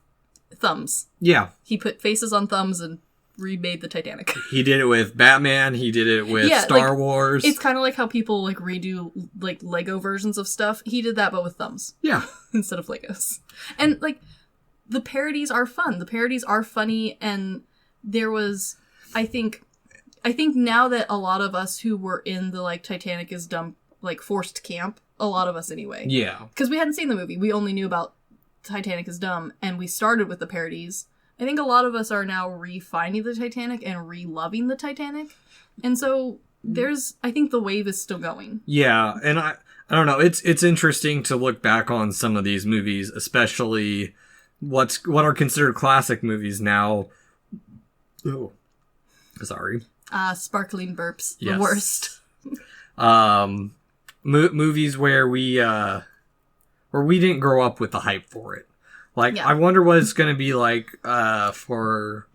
thumbs. Yeah. He put faces on thumbs and remade the Titanic. He did it with Batman. He did it with Star Wars. It's kind of like how people, like, redo, like, Lego versions of stuff. He did that, but with thumbs. Yeah. Instead of Legos. And, like, the parodies are fun. The parodies are funny, and there was, I think now that a lot of us who were in the, like, Titanic is dumb, like, forced camp, a lot of us anyway. Yeah. Because we hadn't seen the movie. We only knew about Titanic is dumb, and we started with the parodies. I think a lot of us are now re-finding the Titanic and re-loving the Titanic. And so I think the wave is still going. Yeah, and I don't know. It's interesting to look back on some of these movies, especially what are considered classic movies now. Oh, sorry. Sparkling burps. Yes. The worst. Movies where we didn't grow up with the hype for it. Like, I wonder what it's going to be like for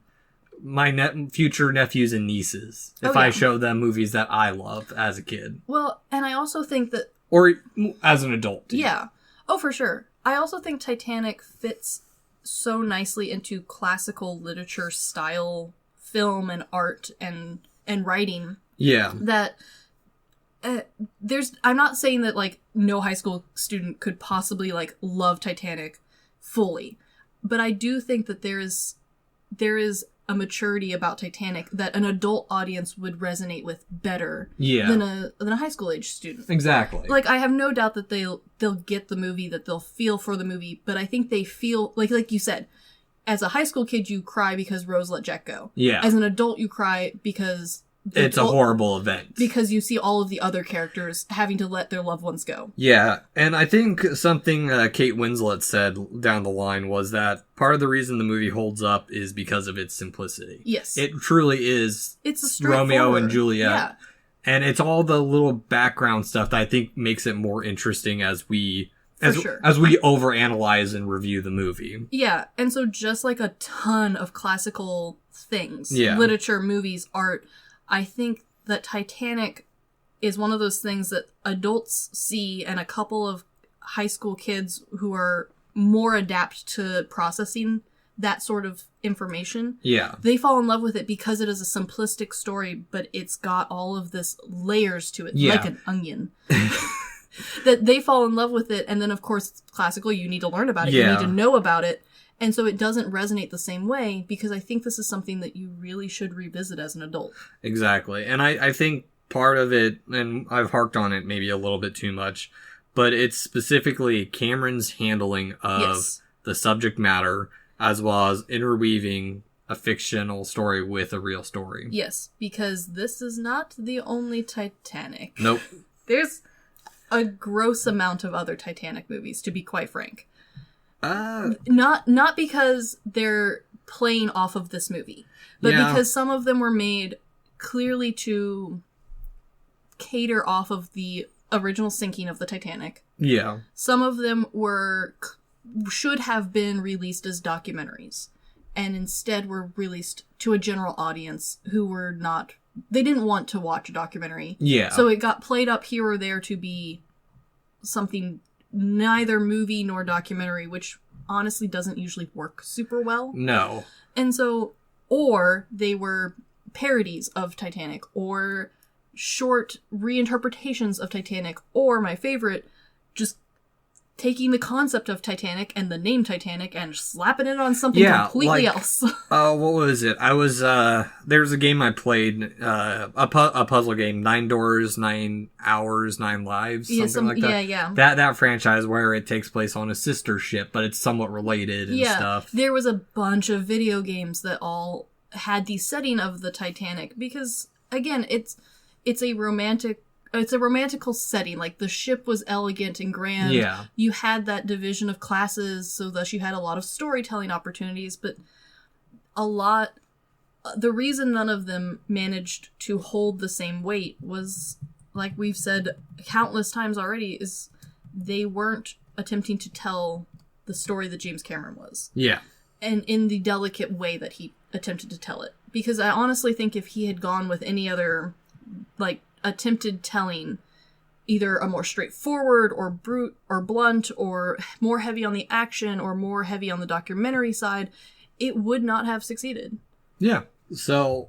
my future nephews and nieces if I show them movies that I loved as a kid. Well, and I also think that... Or as an adult, too. Yeah. Oh, for sure. I also think Titanic fits so nicely into classical literature style film and art and writing. Yeah. That... I'm not saying that, like, no high school student could possibly, like, love Titanic fully, but I do think that there is a maturity about Titanic that an adult audience would resonate with better than a high school age student. Exactly. Like, I have no doubt that they'll get the movie, that they'll feel for the movie, but I think they feel like you said, as a high school kid you cry because Rose let Jack go. Yeah. As an adult you cry because it's a horrible event. Because you see all of the other characters having to let their loved ones go. Yeah, and I think something Kate Winslet said down the line was that part of the reason the movie holds up is because of its simplicity. Yes. It truly is. It's Romeo and Juliet. Yeah. And it's all the little background stuff that I think makes it more interesting as we sure. As we overanalyze and review the movie. Yeah, and so just like a ton of classical things, Yeah. literature, movies, art, I think that Titanic is one of those things that adults see and a couple of high school kids who are more adept to processing that sort of information. Yeah. They fall in love with it because it is a simplistic story, but it's got all of this layers to it, like an onion. That they fall in love with it, and then of course, classical, you need to learn about it, you need to know about it, and so it doesn't resonate the same way, because I think this is something that you really should revisit as an adult. Exactly, and I think part of it, and I've harked on it maybe a little bit too much, but it's specifically Cameron's handling of the subject matter, as well as interweaving a fictional story with a real story. Yes, because this is not the only Titanic. Nope. There's a gross amount of other Titanic movies, to be quite frank. Not because they're playing off of this movie, but because some of them were made clearly to cater off of the original sinking of the Titanic. Yeah. Some of them should have been released as documentaries, and instead were released to a general audience who were not... They didn't want to watch a documentary. Yeah. So it got played up here or there to be something neither movie nor documentary, which honestly doesn't usually work super well. No. And so, or they were parodies of Titanic, or short reinterpretations of Titanic, or my favorite, just taking the concept of Titanic and the name Titanic and slapping it on something completely else. What was it? There's a game I played, a puzzle game, 9 Doors, 9 Hours, 9 Lives, something like that. Yeah. That franchise where it takes place on a sister ship, but it's somewhat related and stuff. There was a bunch of video games that all had the setting of the Titanic, because, again, it's a romantical setting. Like, the ship was elegant and grand. Yeah. You had that division of classes, so thus you had a lot of storytelling opportunities, but the reason none of them managed to hold the same weight was, like we've said countless times already, is they weren't attempting to tell the story that James Cameron was. Yeah. And in the delicate way that he attempted to tell it. Because I honestly think if he had gone with any other, like, attempted telling, either a more straightforward or brute or blunt or more heavy on the action or more heavy on the documentary side, it would not have succeeded. Yeah. So,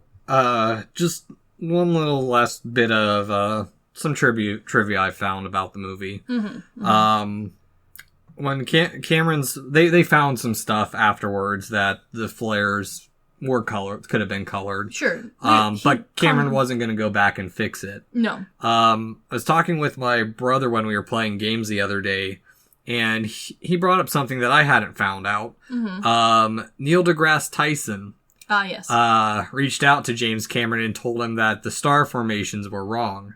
just one little last bit of some trivia I found about the movie. Mm-hmm. When Cameron's... They found some stuff afterwards that the flares were colored, could have been colored. Sure. But Cameron wasn't going to go back and fix it. No. I was talking with my brother when we were playing games the other day, and he brought up something that I hadn't found out. Mm-hmm. Neil deGrasse Tyson yes. Reached out to James Cameron and told him that the star formations were wrong.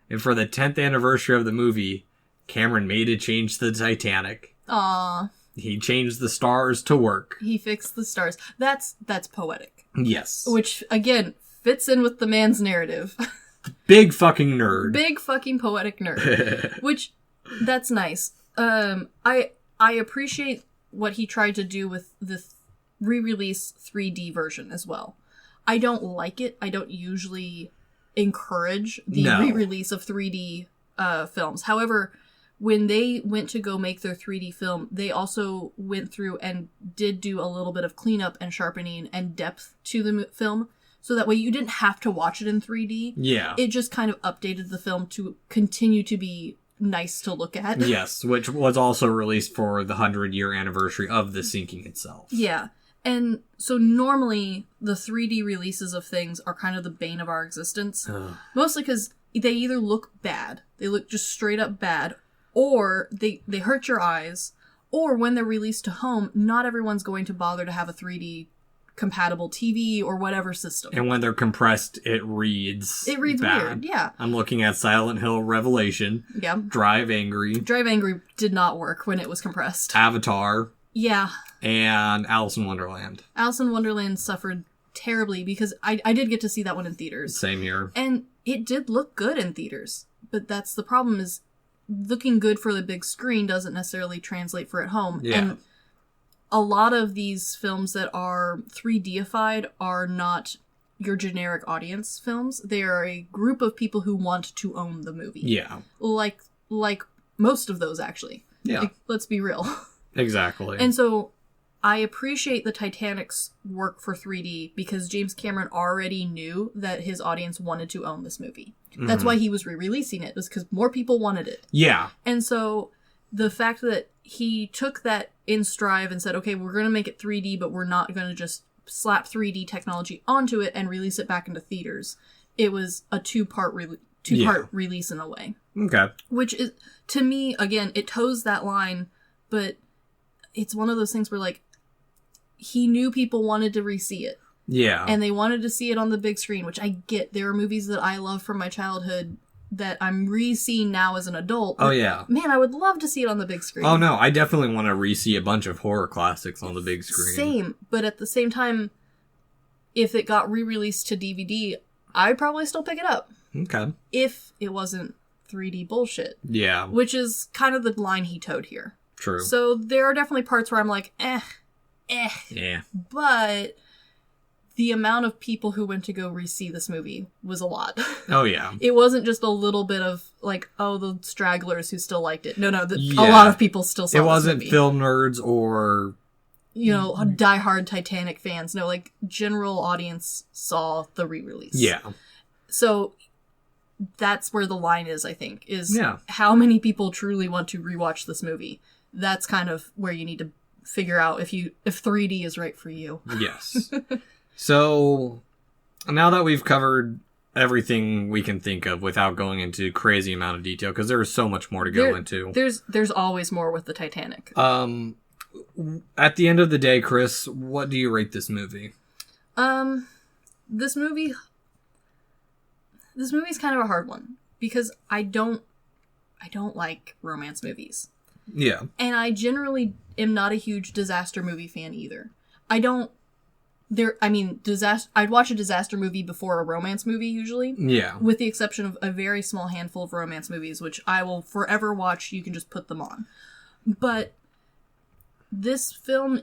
And for the 10th anniversary of the movie, Cameron made a change to the Titanic. Aww. He changed the stars to work. He fixed the stars. That's poetic. Yes. Which, again, fits in with the man's narrative. Big fucking nerd. Big fucking poetic nerd. Which, that's nice. I appreciate what he tried to do with the re-release 3D version as well. I don't like it. I don't usually encourage the re-release of 3D films. However, when they went to go make their 3D film, they also went through and did do a little bit of cleanup and sharpening and depth to the film. So that way you didn't have to watch it in 3D. Yeah. It just kind of updated the film to continue to be nice to look at. Yes, which was also released for the 100-year anniversary of the sinking itself. Yeah. And so normally the 3D releases of things are kind of the bane of our existence. Mostly because they either look bad, they look just straight up bad, or they hurt your eyes, or when they're released to home, not everyone's going to bother to have a 3D compatible TV or whatever system. And when they're compressed, it reads bad. Weird, yeah. I'm looking at Silent Hill Revelation. Yeah. Drive Angry. Drive Angry did not work when it was compressed. Avatar. Yeah. And Alice in Wonderland. Alice in Wonderland suffered terribly because I did get to see that one in theaters. Same here. And it did look good in theaters. But that's the problem is looking good for the big screen doesn't necessarily translate for at home. Yeah. And a lot of these films that are 3Dified are not your generic audience films. They are a group of people who want to own the movie. Yeah. Like most of those, actually. Yeah. Like, let's be real. Exactly. And so I appreciate the Titanic's work for 3D because James Cameron already knew that his audience wanted to own this movie. That's why he was re-releasing it, was because more people wanted it. Yeah. And so the fact that he took that in stride and said, okay, we're going to make it 3D, but we're not going to just slap 3D technology onto it and release it back into theaters. It was a two-part release in a way. Okay. Which is, to me, again, it toes that line, but it's one of those things where, like, he knew people wanted to re-see it. Yeah. And they wanted to see it on the big screen, which I get. There are movies that I love from my childhood that I'm re-seeing now as an adult. Oh, yeah. Man, I would love to see it on the big screen. Oh, no, I definitely want to re-see a bunch of horror classics on the big screen. Same, but at the same time, if it got re-released to DVD, I'd probably still pick it up. Okay. If it wasn't 3D bullshit. Yeah. Which is kind of the line he towed here. True. So there are definitely parts where I'm like, Yeah. But the amount of people who went to go re-see this movie was a lot. Oh, yeah. It wasn't just a little bit of, like, oh, the stragglers who still liked it. No, Yeah. a lot of people still saw it this wasn't movie. film nerds or... You know, diehard Titanic fans. No, like, general audience saw the re-release. Yeah. So that's where the line is, I think, is Yeah. how many people truly want to rewatch this movie. That's kind of where you need to figure out if 3D is right for you. Yes. So, now that we've covered everything we can think of without going into crazy amount of detail, because there is so much more to go into. There's always more with the Titanic. At the end of the day, Chris, what do you rate this movie? This movie's kind of a hard one because I don't like romance movies. Yeah. And I generally am not a huge disaster movie fan either. I'd watch a disaster movie before a romance movie usually. Yeah. With the exception of a very small handful of romance movies, which I will forever watch. You can just put them on. But this film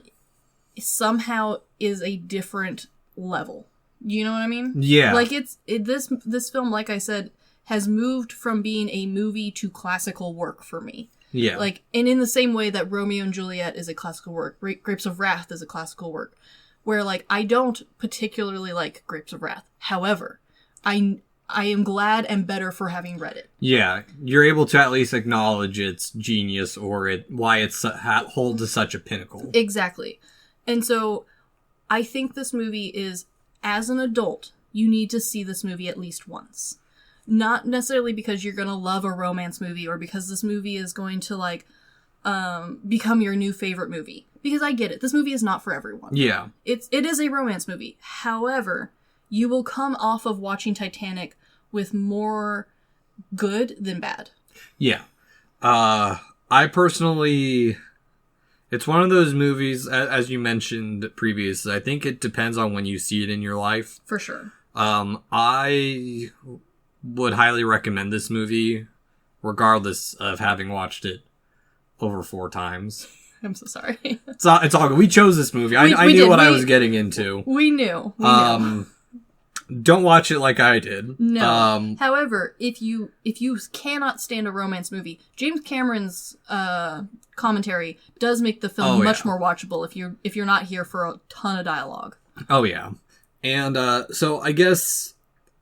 somehow is a different level. You know what I mean? Yeah. Like this film, like I said, has moved from being a movie to classical work for me. Yeah. Like, and in the same way that Romeo and Juliet is a classical work, Grapes of Wrath is a classical work, where, like, I don't particularly like Grapes of Wrath. However, I am glad and better for having read it. Yeah, you're able to at least acknowledge its genius or why it's holds to such a pinnacle. Exactly. And so I think this movie is, as an adult, you need to see this movie at least once. Not necessarily because you're going to love a romance movie or because this movie is going to, like, become your new favorite movie. Because I get it. This movie is not for everyone. Yeah. It is a romance movie. However, you will come off of watching Titanic with more good than bad. Yeah. I personally... It's one of those movies, as you mentioned previously, I think it depends on when you see it in your life. For sure. I would highly recommend this movie, regardless of having watched it over 4 times. I'm so sorry. It's all good. We chose this movie. I knew what I was getting into. We knew. Don't watch it like I did. No. However, if you cannot stand a romance movie, James Cameron's commentary does make the film much more watchable if you're not here for a ton of dialogue. Oh yeah. And so I guess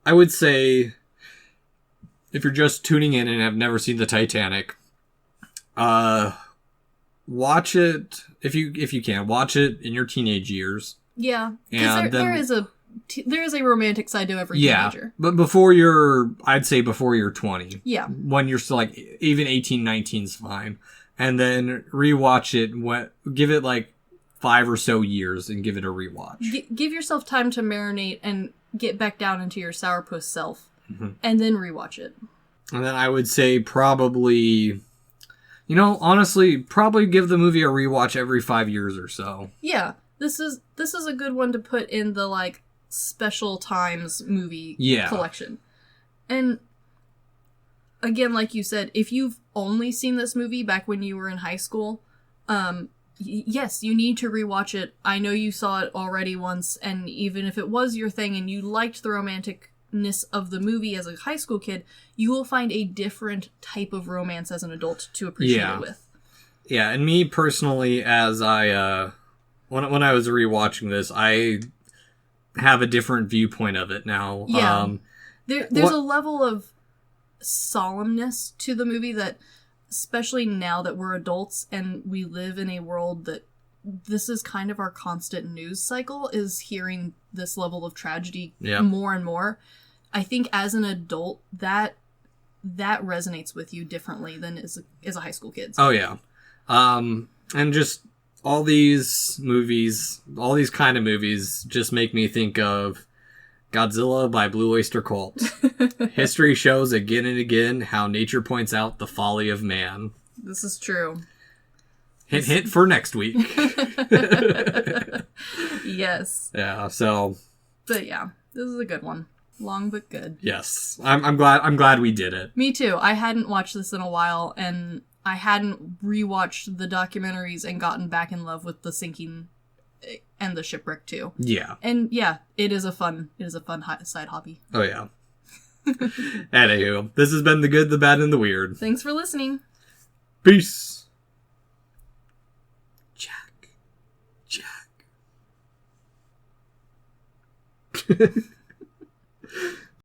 I would say if you're just tuning in and have never seen the Titanic, watch it if you can. Watch it in your teenage years. Yeah, because there is a romantic side to every teenager. But before you're 20. Yeah. When you're still, like, even 18, 19's fine. And then rewatch it, give it like 5 or so years and give it a rewatch. Give yourself time to marinate and get back down into your sourpuss self. Mm-hmm. And then rewatch it. And then I would say probably... honestly, probably give the movie a rewatch every 5 years or so. Yeah. This is a good one to put in the, like, special times movie collection. And again, like you said, if you've only seen this movie back when you were in high school, yes, you need to rewatch it. I know you saw it already once, and even if it was your thing and you liked the romanticness of the movie as a high school kid, you will find a different type of romance as an adult to appreciate it with. Yeah, and me personally, as I, when I was rewatching this, I have a different viewpoint of it now. Yeah. There's a level of solemnness to the movie that, especially now that we're adults and we live in a world that this is kind of our constant news cycle, is hearing this level of tragedy more and more. I think as an adult, that resonates with you differently than as a high school kid. Oh, yeah. And just all these movies, all these kind of movies just make me think of Godzilla by Blue Oyster Cult. History shows again and again how nature points out the folly of man. This is true. Hint for next week. Yes. Yeah, so. But yeah, this is a good one. Long but good. Yes. I'm glad we did it. Me too. I hadn't watched this in a while, and I hadn't rewatched the documentaries and gotten back in love with the sinking and the shipwreck too. Yeah. And yeah, it is a fun side hobby. Oh yeah. Anywho, this has been The Good, the Bad, and the Weird. Thanks for listening. Peace. Jack.